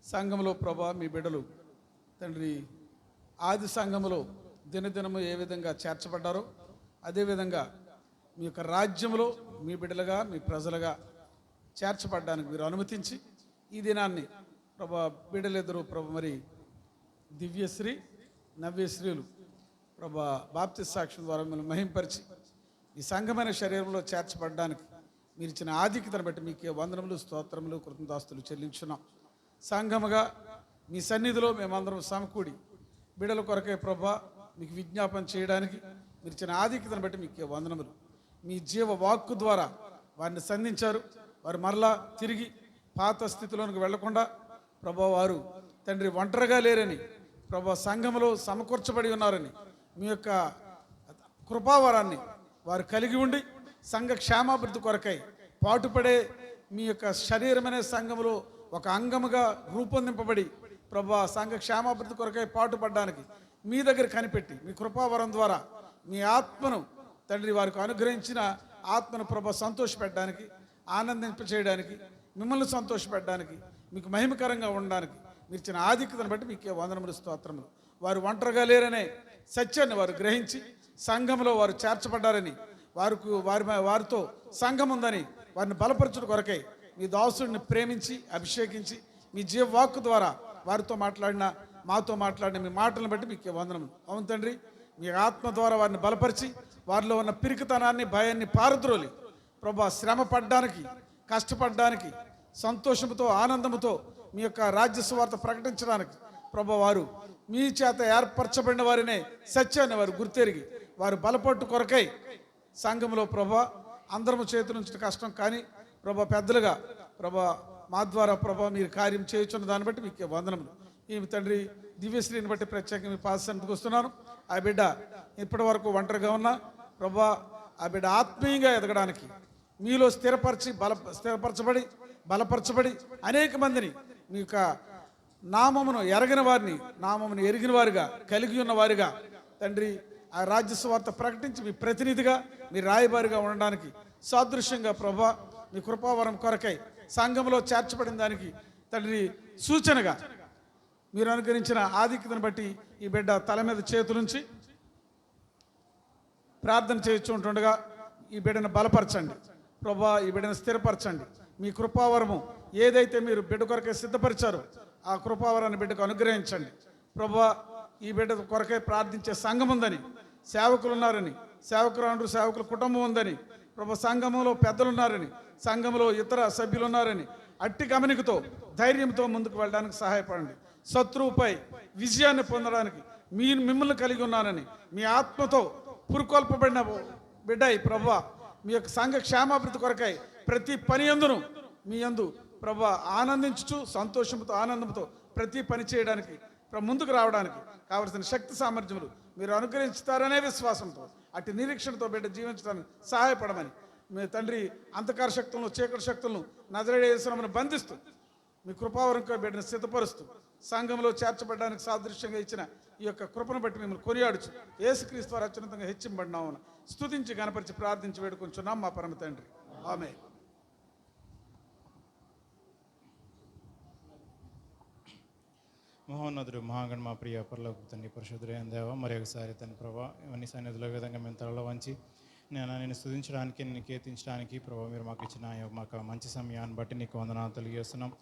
సంఘములో ప్రభా మీ బిడ్డలు తండ్రి ఆది సంఘములో దినదినము ఏ విధంగా చేర్చబడ్డారో అదేవిధంగా మీ యొక్క రాజ్యంలో మీ బిడ్డలుగా, మీ ప్రజలుగా చేర్చబడ్డానికి మీరు అనుమతించి ఈ దినాన్ని ప్రభా బిడ్డలిద్దరూ ప్రభు మరి దివ్యశ్రీ, నవ్యశ్రీలు ప్రభా బాప్తిస్మ సాక్ష్యం ద్వారా మిమ్మల్ని మహింపరిచి ఈ సంఘమైన శరీరంలో చేర్చబడడానికి మీరు ఇచ్చిన ఆధిక్యతను బట్టి మీకే వందనములు, స్తోత్రములు, కృతజ్ఞతాస్తులు చెల్లించున్నాం. సంఘముగా మీ సన్నిధిలో మేమందరం సమకూడి బిడ్డల కొరకే ప్రభా మీకు విజ్ఞాపన చేయడానికి మీరు ఇచ్చిన ఆధిక్యతను బట్టి మీకే వందనములు. మీ జీవ వాక్కు ద్వారా వారిని సంధించారు. వారు మరలా తిరిగి పాత స్థితిలోనికి వెళ్లకుండా ప్రభా వారు తండ్రి ఒంటరిగా లేరని, ప్రభా సంఘములో సమకూర్చబడి ఉన్నారని, మీ యొక్క కృపావరాన్ని వారు కలిగి ఉండి సంఘ క్షేమాభివృద్ధి కొరకై పాటుపడే మీ యొక్క శరీరమనే సంఘములో ఒక అంగముగా రూపొందింపబడి ప్రభా సంఘ క్షేమాభివృద్ధి కొరకై పాటుపడడానికి మీ దగ్గర కనిపెట్టి మీ కృపావరం ద్వారా మీ ఆత్మను తండ్రి వారికి అనుగ్రహించిన ఆత్మను ప్రభా సంతోషపెట్టడానికి, ఆనందింపచేయడానికి, మిమ్మల్ని సంతోషపెట్టడానికి, మీకు మహిమకరంగా ఉండడానికి మీరు ఇచ్చిన ఆధిక్యతను బట్టి మీకే వందనములు, స్తోత్రములు. వారు ఒంటరిగా లేరనే సత్యాన్ని వారు గ్రహించి సంఘంలో వారు చేర్చబడ్డారని, వారితో సంఘం ఉందని వారిని బలపరచుట కొరకై మీ దాసుడిని ప్రేమించి అభిషేకించి మీ జీవవాక్కు ద్వారా వారితో మాట్లాడిన, మాతో మాట్లాడిన మీ మాటలను బట్టి మీకే వందనములు. అవును తండ్రి, మీ ఆత్మ ద్వారా వారిని బలపరిచి వారిలో ఉన్న పిరికితనాన్ని, భయాన్ని పారద్రోలి ప్రభా శ్రమ పడ్డానికి, కష్టపడడానికి, సంతోషంతో, ఆనందంతో మీ యొక్క రాజ్య సువార్త ప్రకటించడానికి ప్రభా వారు మీ చేత ఏర్పరచబడిన వారినే సత్యాన్ని వారు గుర్తెరిగి వారు బలపట్టు కొరకై సంఘంలో ప్రభా అందరము చేతుల నుంచి కష్టం కానీ ప్రభా పెద్దలుగా ప్రభా మా ద్వారా ప్రభా మీరు కార్యం చేయుచున్న దాన్ని బట్టి మీకు వందనములు. ఈ తండ్రి దివ్యశ్రీని బట్టి ప్రత్యేకంగా మీ పాదసన్నిధికి వస్తున్నాను. ఆ బిడ్డ ఇప్పటి వరకు ఒంటరిగా ఉన్నా ప్రభా ఆ బిడ్డ ఆత్మీయంగా ఎదగడానికి మీలో స్థిరపరచబడి బలపరచబడి అనేక మందిని మీ యొక్క నామమును ఎరగిన వారిని, నామమును ఎరిగిన వారుగా, కలిగి ఉన్న వారిగా తండ్రి ఆ రాజ్య సువార్త ప్రకటించి మీ ప్రతినిధిగా, మీ రాయబారిగా ఉండడానికి సాదృశ్యంగా ప్రభా మీ కృపావరం కొరకై సంఘంలో చేర్చబడిన దానికి తండ్రి సూచనగా మీరు అనుగ్రహించిన ఆధిక్యతను బట్టి ఈ బిడ్డ తల మీద చేతులుంచి ప్రార్థన చేయొచ్చు ఉంటుండగా ఈ బిడ్డను బలపరచండి ప్రభా, ఈ బిడ్డను స్థిరపరచండి. మీ కృపావరము ఏదైతే మీరు బిడ్డ కొరకై సిద్ధపరిచారో ఆ కృపావరాన్ని బిడ్డకు అనుగ్రహించండి ప్రభా. ఈ బిడ్డ కొరకై ప్రార్థించే సంఘం ఉందని, సేవకులు ఉన్నారని, సేవకుల కుటుంబం ఉందని ప్రభా, సంఘంలో పెద్దలు ఉన్నారని, సంఘంలో ఇతర సభ్యులు ఉన్నారని అట్టి గమనికతో ధైర్యంతో ముందుకు వెళ్ళడానికి సహాయపడండి. శత్రువుపై విజయాన్ని పొందడానికి మిమ్మల్ని కలిగి ఉన్నానని మీ ఆత్మతో పురుకొల్పబడిన బిడ్డ ప్రభా, మీ యొక్క సంఘ క్షేమాభివృద్ధి కొరకై ప్రతి పని యందును మీ యందు ప్రభా ఆనందించుచు సంతోషంతో ఆనందంతో ప్రతి పని చేయడానికి ముందుకు రావడానికి కావలసిన శక్తి సామర్థ్యములు మీరు అనుగ్రహించుతారనే విశ్వాసంతో అటు నిరీక్షణతో బిడ్డ జీవించడానికి సహాయపడమని మీ తండ్రి అంధకార శక్తులను, చీకటి శక్తులను నజరేయుడైన యేసునామమున బంధిస్తూ మీ కృపావరంతో బిడ్డను సిద్ధపరుస్తూ సంఘంలో చేర్చబడడానికి సాదృశ్యంగా ఇచ్చిన ఈ యొక్క కృపను బట్టి మిమ్మల్ని కొనియాడుచు యేసుక్రీస్తు వారు అత్యున్నతంగా హెచ్చింపబడినామని స్తుతించి గణపరిచి ప్రార్థించి వేడుకొంచున్నాం మా పరమ తండ్రి. ఆమేన్. మహోన్నతుడు మహాగణ మా ప్రియ పరలోక తండ్రి పరిశుద్ధులైన దేవ, మరి ఒకసారి తన ప్రభా ఇవన్నీ సన్నిధిలో విధంగా మేము తలలో వంచి నేను స్తుతించడానికి, నేను కీర్తించడానికి ప్రభా మీరు మాకు ఇచ్చిన మాకు మంచి సమయాన్ని బట్టి నీకు వందనాలు తెలియజేస్తున్నాం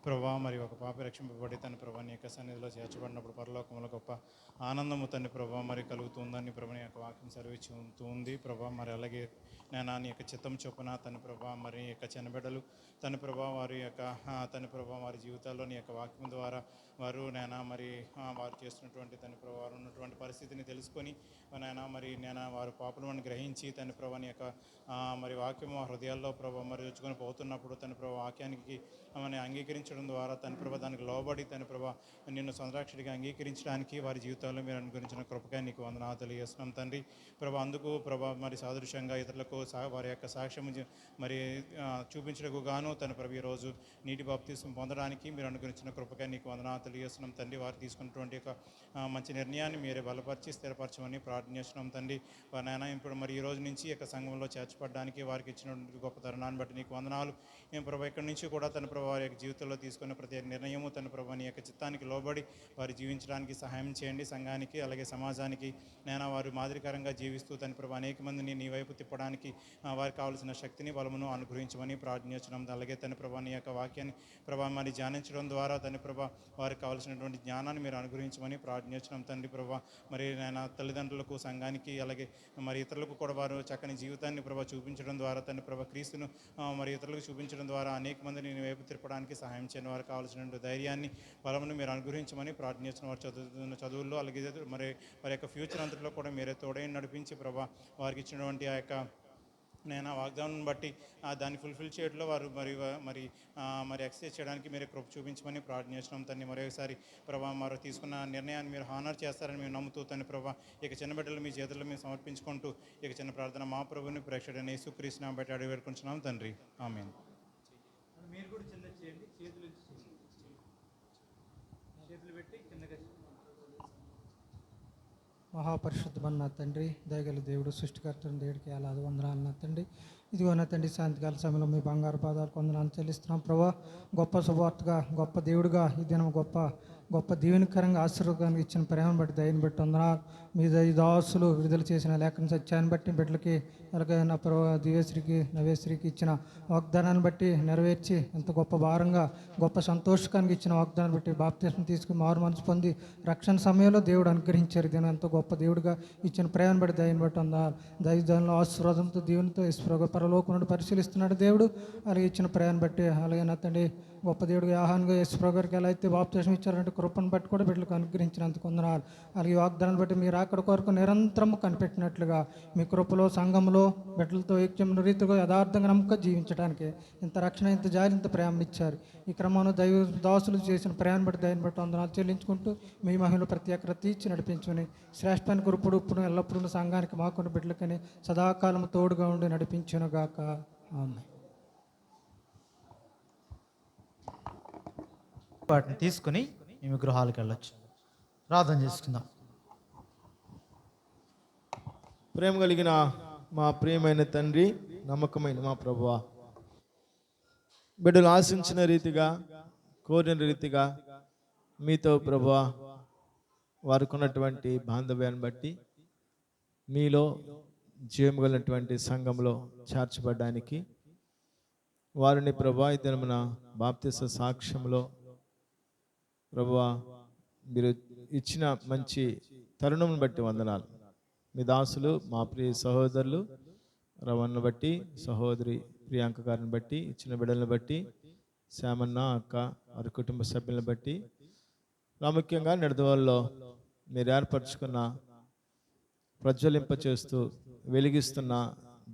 ప్రభా. మరి ఒక పాప రక్షింపబడి తన ప్రభా నీ యొక్క సన్నిధిలో చేర్చబడినప్పుడు పరలోకంలో గొప్ప ఆనందము తండ్రి ప్రభా మరి కలుగుతుందని ప్రభా నీ యొక్క వాక్యం సెలవిస్తూ ఉంది ప్రభా. మరి అలాగే నేను నీ యొక్క చిత్తం చొప్పున తన ప్రభా మరి యొక్క చిన్నబిడ్డలు తన ప్రభా వారి యొక్క తన ప్రభా వారి జీవితాల్లో నీ యొక్క వాక్యం ద్వారా వారు నేను మరి వారు చేస్తున్నటువంటి తన ప్రభా వారు ఉన్నటువంటి పరిస్థితిని తెలుసుకొని మరి వారు పాపలను గ్రహించి తన ప్రభా నీ యొక్క మరి వాక్యము హృదయాల్లో ప్రభా మరి రుచుకొని పోతున్నప్పుడు తన ప్రభా వాక్యానికి అంగీకరించి జీవించడం ద్వారా తన ప్రభా దానికి లోబడి తన ప్రభా నిన్ను సంరక్షకుడిగా అంగీకరించడానికి వారి జీవితాల్లో మీరు అనుగ్రహించిన కృపగా నీకు వందనాలు తెలియజేస్తున్నాం తండ్రి. ప్రభా అందుకు ప్రభా మరి సాదృశ్యంగా ఇతరులకు వారి యొక్క సాక్ష్యం మరి చూపించడానికి గాను తన ప్రభు ఈరోజు నీటి బాప్తీసం పొందడానికి మీరు అనుగ్రహించిన కృపగా నీకు వందనాలు తెలియజేస్తున్నాం తండ్రి. వారు తీసుకున్నటువంటి ఒక మంచి నిర్ణయాన్ని మీరే బలపరిచి స్థిరపరచమని ప్రార్థన చేస్తున్నాం తండ్రి. వారి నాయన ఇప్పుడు మరి ఈ రోజు నుంచి ఈ యొక్క సంఘంలో చేర్చబడడానికి వారికి ఇచ్చినటువంటి గొప్ప తరుణాన్ని బట్టి నీకు వందనాలు. మేము ప్రభా ఇక్కడి నుంచి కూడా తన ప్రభు వారి యొక్క జీవితంలో తీసుకున్న ప్రతి నిర్ణయము తన ప్రభు నీ యొక్క చిత్తానికి లోబడి వారు జీవించడానికి సహాయం చేయండి. సంఘానికి అలాగే సమాజానికి నేను వారు మాదిరికరంగా జీవిస్తూ తన ప్రభు అనేక మందిని నీ వైపు తిప్పడానికి వారికి కావాల్సిన శక్తిని బలమును అనుగ్రహించమని ప్రార్థించున్నాం. అలాగే తన ప్రభా నీ యొక్క వాక్యాన్ని ప్రభా మరి ధ్యానించడం ద్వారా తన ప్రభా వారికి కావాల్సినటువంటి జ్ఞానాన్ని మీరు అనుగ్రహించమని ప్రార్థించున్నాం తండ్రి. ప్రభా మరి నేను తల్లిదండ్రులకు సంఘానికి అలాగే మరి ఇతరులకు కూడా వారు చక్కని జీవితాన్ని ప్రభా చూపించడం ద్వారా తన ప్రభా క్రీస్తును మరి ఇతరులకు చూపించడం ద్వారా అనేక మందిని నీ వైపు తిప్పడానికి సహాయం చేయని వారికి కావాల్సినటువంటి ధైర్యాన్ని బలమును మీరు అనుగ్రహించమని ప్రార్థించిన వారు చదువుతున్న చదువుల్లో అలాగే మరి వారి యొక్క ఫ్యూచర్ అంతట్లో కూడా మీరే తోడై నడిపించి ప్రభా వారికి ఇచ్చినటువంటి ఆ యొక్క నేను వాగ్దానం బట్టి దాన్ని ఫుల్ఫిల్ చేయడంలో వారు మరి ఎక్సర్సైజ్ చేయడానికి మీరు కృప చూపించమని ప్రార్థించడం తండ్రి. మరొకసారి ప్రభా మరి తీసుకున్న నిర్ణయాన్ని మీరు హానర్ చేస్తారని మేము నమ్ముతూ తండ్రి ప్రభా ఇక చిన్న బిడ్డలు మీ చేతుల్లో మేము సమర్పించుకుంటూ ఇక చిన్న ప్రార్థన మా ప్రభుని ప్రేక్షకుడైన యేసుక్రీస్తు నామమున బట్టి అడిగి వేడుకుంటున్నాం తండ్రి. ఆమేన్. మీరు కూడా చిన్న చేయండి, చేతులు పెట్టి కిందకి. మహాపరిశుద్ధమన్న తండ్రి, దయగల దేవుడు, సృష్టికర్త దేవుడికి అలాది వందనాలు నా తండ్రి. ఇదిగో నా తండ్రి సాయంత్రకాల సమయంలో మీ బంగారు పాదాలకు వందనాలు చెల్లిస్తున్నాం ప్రభా. గొప్ప శుభవార్తగా, గొప్ప దేవుడిగా ఈ దినం గొప్ప దీవెనకరంగా ఆశీర్వాదానికి ఇచ్చిన ప్రేమను బట్టి దయని బట్టి వందనాలు. మీ దాసులు విడుదల చేసిన లేఖన సత్యాన్ని బట్టి బిడ్డలకి అలాగే నా ప్రభా దివ్యశ్రీకి నవ్యశ్రీకి ఇచ్చిన వాగ్దానాన్ని బట్టి నెరవేర్చి ఎంత గొప్ప భారంగా గొప్ప సంతోషకానికి ఇచ్చిన వాగ్దానాన్ని బట్టి బాప్తిస్మం తీసుకుని మారు మనసు పొంది రక్షణ సమయంలో దేవుడు అనుగ్రహించారు. దీని ఎంతో గొప్ప దేవుడిగా ఇచ్చిన ప్రేమను బట్టి దయని బట్టి వందనాలు. దైవజనంలో ఆశీర్వాదంతో దీవెనతో పరలోకం నుండి పరిశీలిస్తున్నాడు దేవుడు. అలాగే ఇచ్చిన ప్రేమను బట్టి అలాగే నా తండ్రి గొప్ప దేవుడిగా ఆహాన్గా యేసుప్రభు గారికి ఎలా అయితే బాప్తిస్మం ఇచ్చారంటే కృపను బట్టి కూడా బిడ్డలకు అనుగ్రహించినందుకు వందనాలు. అలాగే వాగ్దానాన్ని బట్టి మీరు అక్కడ కొరకు నిరంతరం కనిపెట్టినట్లుగా మీ కృపలో సంఘంలో బిడ్డలతో ఐక్యమైన రీతిగా యథార్థంగా నమ్మకం జీవించడానికి ఇంత రక్షణ, ఇంత జాలి, ఇంత ప్రేమను ఇచ్చారు. ఈ క్రమంలో దైవ దాసులు చేసిన ప్రేమను బట్టి దయని బట్టి వందనాలు చెల్లించుకుంటూ మీ మహిళలు ప్రత్యేక తీర్చి నడిపించుకుని శ్రేష్టమైన కృపుడు ఇప్పుడు ఎల్లప్పుడూ సంఘానికి మాకున్న బిడ్డలకని సదాకాలం తోడుగా ఉండి నడిపించునుగాక. ఆమేన్. వాటిని తీసుకుని మేము గృహాలకు వెళ్ళొచ్చు. ప్రార్థన చేసుకుందాం. ప్రేమ కలిగిన మా ప్రియమైన తండ్రి, నమ్మకమైన మా ప్రభువా, బిడ్డలు ఆశించిన రీతిగా, కోరిన రీతిగా మీతో ప్రభువా వారికి ఉన్నటువంటి బాంధవ్యాన్ని బట్టి మీలో జీవం కలిగినటువంటి సంఘంలో చేర్చబడడానికి వారిని ప్రభువా ఈ దినమున బాప్తిస్మ సాక్ష్యంలో ప్రభువా మీరు ఇచ్చిన మంచి తరుణం బట్టి వందనాలు. మీ దాసులు మా ప్రియ సహోదరులు రవణను బట్టి, సహోదరి ప్రియాంక గారిని బట్టి, ఇచ్చిన బిడ్డలను బట్టి, శ్యామన్న అక్క వారి కుటుంబ సభ్యులను బట్టి, ప్రాముఖ్యంగా నిడదవల్లో మీరు ఏర్పరచుకున్న ప్రజ్వలింప చేస్తూ వెలిగిస్తున్న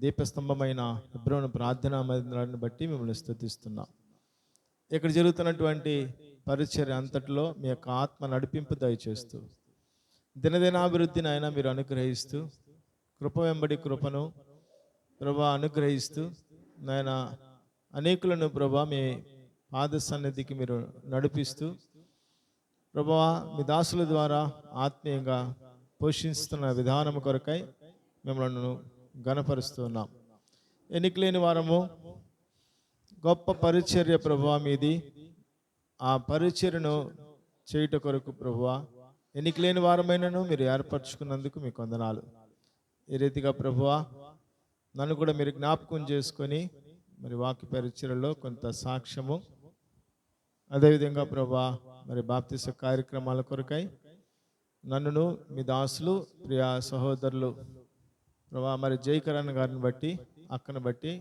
దీపస్తంభమైన హెబ్రోను ప్రార్థనా మందిరాన్ని బట్టి మిమ్మల్ని స్తుతిస్తున్నాం. ఇక్కడ జరుగుతున్నటువంటి పరిచర్య అంతటిలో మీ యొక్క ఆత్మ నడిపింపు దయచేస్తూ దినదినాభివృద్ధిని అయినా మీరు అనుగ్రహిస్తూ కృప వెంబడి కృపను ప్రభా అనుగ్రహిస్తూ నాయన అనేకులను ప్రభా మీ పాద సన్నిధికి మీరు నడిపిస్తూ ప్రభా మీ దాసుల ద్వారా ఆత్మీయంగా పోషిస్తున్న విధానం కొరకై మిమ్మల్ని ఘనపరుస్తున్నాం. ఎన్నికలేని వారము గొప్ప పరిచర్య ప్రభువా మీది. ఆ పరిచర్యను చేయుట కొరకు ప్రభువా ఎన్నికలేని వారమైనను మీరు ఏర్పరచుకున్నందుకు మీకు వందనాలు. ఈ రీతిగా ప్రభువా నన్ను కూడా మీరు జ్ఞాపకం చేసుకొని మరి వాక్య పరిచర్యలో కొంత సాక్ష్యము, అదేవిధంగా ప్రభువా మరి బాప్తిస్మ కార్యక్రమాల కొరకై నన్నును మీ దాసులు ప్రియ సహోదరులు ప్రభా మరి జయకరణ్ గారిని బట్టి, అక్కను బట్టి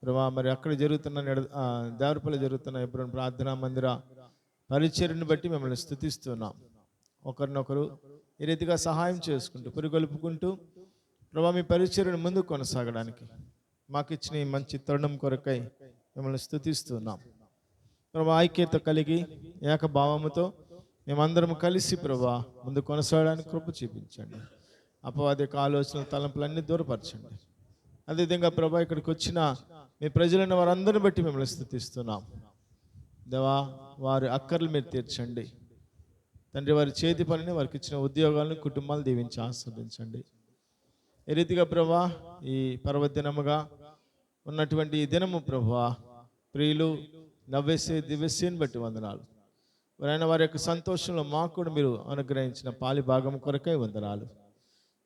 ప్రభా మరి అక్కడ జరుగుతున్న దేవరపల్లి జరుగుతున్న ఎప్పుడు ప్రార్థనా మందిర పరిచర్యను బట్టి మిమ్మల్ని స్తుతిస్తున్నాం. ఒకరినొకరు ఈ రీతిగా సహాయం చేసుకుంటూ పురిగొల్పుకుంటూ ప్రభా మీ పరిచర్యను ముందుకు కొనసాగడానికి మాకు ఇచ్చిన ఈ మంచి తరుణం కొరకై మిమ్మల్ని స్తుతిస్తున్నాం. ప్రభా ఐక్యత కలిగి ఏకభావముతో మేమందరం కలిసి ప్రభా ముందు కొనసాగడానికి కృప చూపించండి. అపవాదిక ఆలోచనలు తలంపులన్నీ దూరపరచండి. అదేవిధంగా ప్రభా ఇక్కడికి వచ్చిన మీ ప్రజలైన వారందరిని బట్టి మిమ్మల్ని స్తుతిస్తున్నాం దేవా. వారి అక్కర్లు మీరు తీర్చండి తండ్రి. వారి చేతి పనిని, వారికి ఇచ్చిన ఉద్యోగాలను, కుటుంబాలు దీవించి ఆస్వాదించండి. ఏ రీతిగా ప్రభా ఈ పర్వదినముగా ఉన్నటువంటి ఈ దినము ప్రభా ప్రియులు నవ్వేసే దివ్యసేని బట్టి వందనాలు. వారైనా వారి యొక్క సంతోషంలో మాకు కూడా మీరు అనుగ్రహించిన పాలి భాగం కొరకై వందనాలు.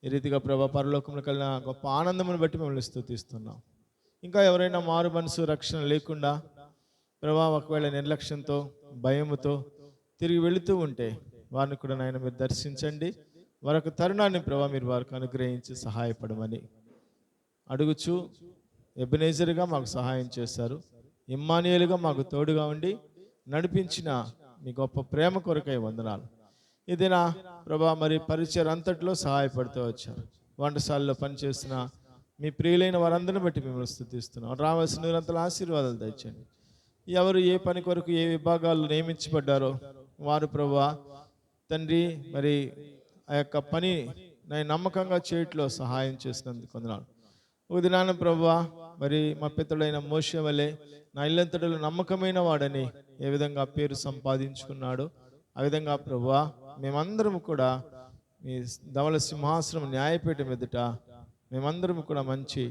ఈ రీతిగా ప్రభా పరలోకంలో కలిగిన గొప్ప ఆనందమును బట్టి మిమ్మల్ని స్తుతిస్తున్నాం. ఇంకా ఎవరైనా మారు మనసు రక్షణ లేకుండా ప్రభా ఒకవేళ నిర్లక్ష్యంతో భయముతో తిరిగి వెళుతూ ఉంటే వారిని కూడా నాయన మీరు దర్శించండి. మరొక తరుణాన్ని ప్రభా మీరు వారికి అనుగ్రహించి సహాయపడమని అడుగుచు ఎబెనేజర్గా మాకు సహాయం చేశారు. ఇమ్మానుయేలుగా మాకు తోడుగా ఉండి నడిపించిన మీ గొప్ప ప్రేమ కొరకై వందనాలు. ఇదేనా ప్రభా మరి పరిచయం అంతట్లో సహాయపడుతూ వచ్చారు. వంటశాలలో పనిచేస్తున్న మీ ప్రియులైన వారందరిని బట్టి మిమ్మల్ని స్తుతిస్తున్నాం. రావాల్సిన నిరంతర ఆశీర్వాదాలు తెచ్చండి. ఎవరు ఏ పని కొరకు ఏ విభాగాల్లో నియమించబడ్డారో వారు ప్రభా తండ్రి మరి ఆ యొక్క పని నేను నమ్మకంగా చేయట్లో సహాయం చేసినందుకు వందనాలు. ఒక దినాన ప్రభా మరి మా పితడైన మోషే వలె నా ఇల్లంతటిలో నమ్మకమైన వాడని ఏ విధంగా పేరు సంపాదించుకున్నాడో ఆ విధంగా ప్రభా మేమందరం కూడా మీ ధవల సింహాసనం న్యాయపీఠం ఎదుట మేమందరం కూడా మంచి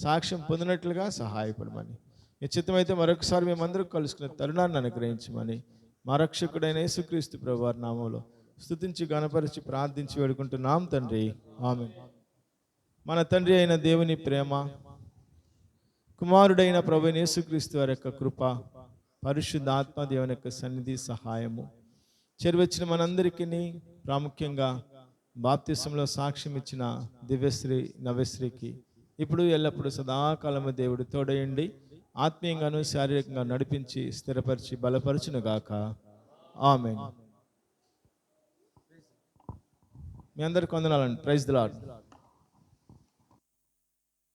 సాక్ష్యం పొందినట్లుగా సహాయపడమని, మీ చిత్తమైతే మరొకసారి మేమందరం కలుసుకునే తరుణాన్ని అనుగ్రహించమని మా రక్షకుడైన యేసుక్రీస్తు ప్రభువారి నామములో స్తుతించి గణపరిచి ప్రార్థించి వేడుకుంటున్నాం తండ్రి, ఆమేన్. మన తండ్రి అయిన దేవుని ప్రేమ, కుమారుడైన ప్రభువైన యేసుక్రీస్తు వారి యొక్క కృప, పరిశుద్ధాత్మ దేవుని యొక్క సన్నిధి సహాయము చేరువచ్చిన మనందరికీ, ప్రాముఖ్యంగా బాప్తిసంలో సాక్ష్యం ఇచ్చిన దివ్యశ్రీ నవ్యశ్రీకి ఇప్పుడు ఎల్లప్పుడూ సదాకాలము దేవుడు తోడయండి ఆత్మీయంగాను శారీరకంగా నడిపించి స్థిరపరిచి బలపరచునుగాక, ఆమేన్. మీ అందరికి వందనాలండి. Praise the lord.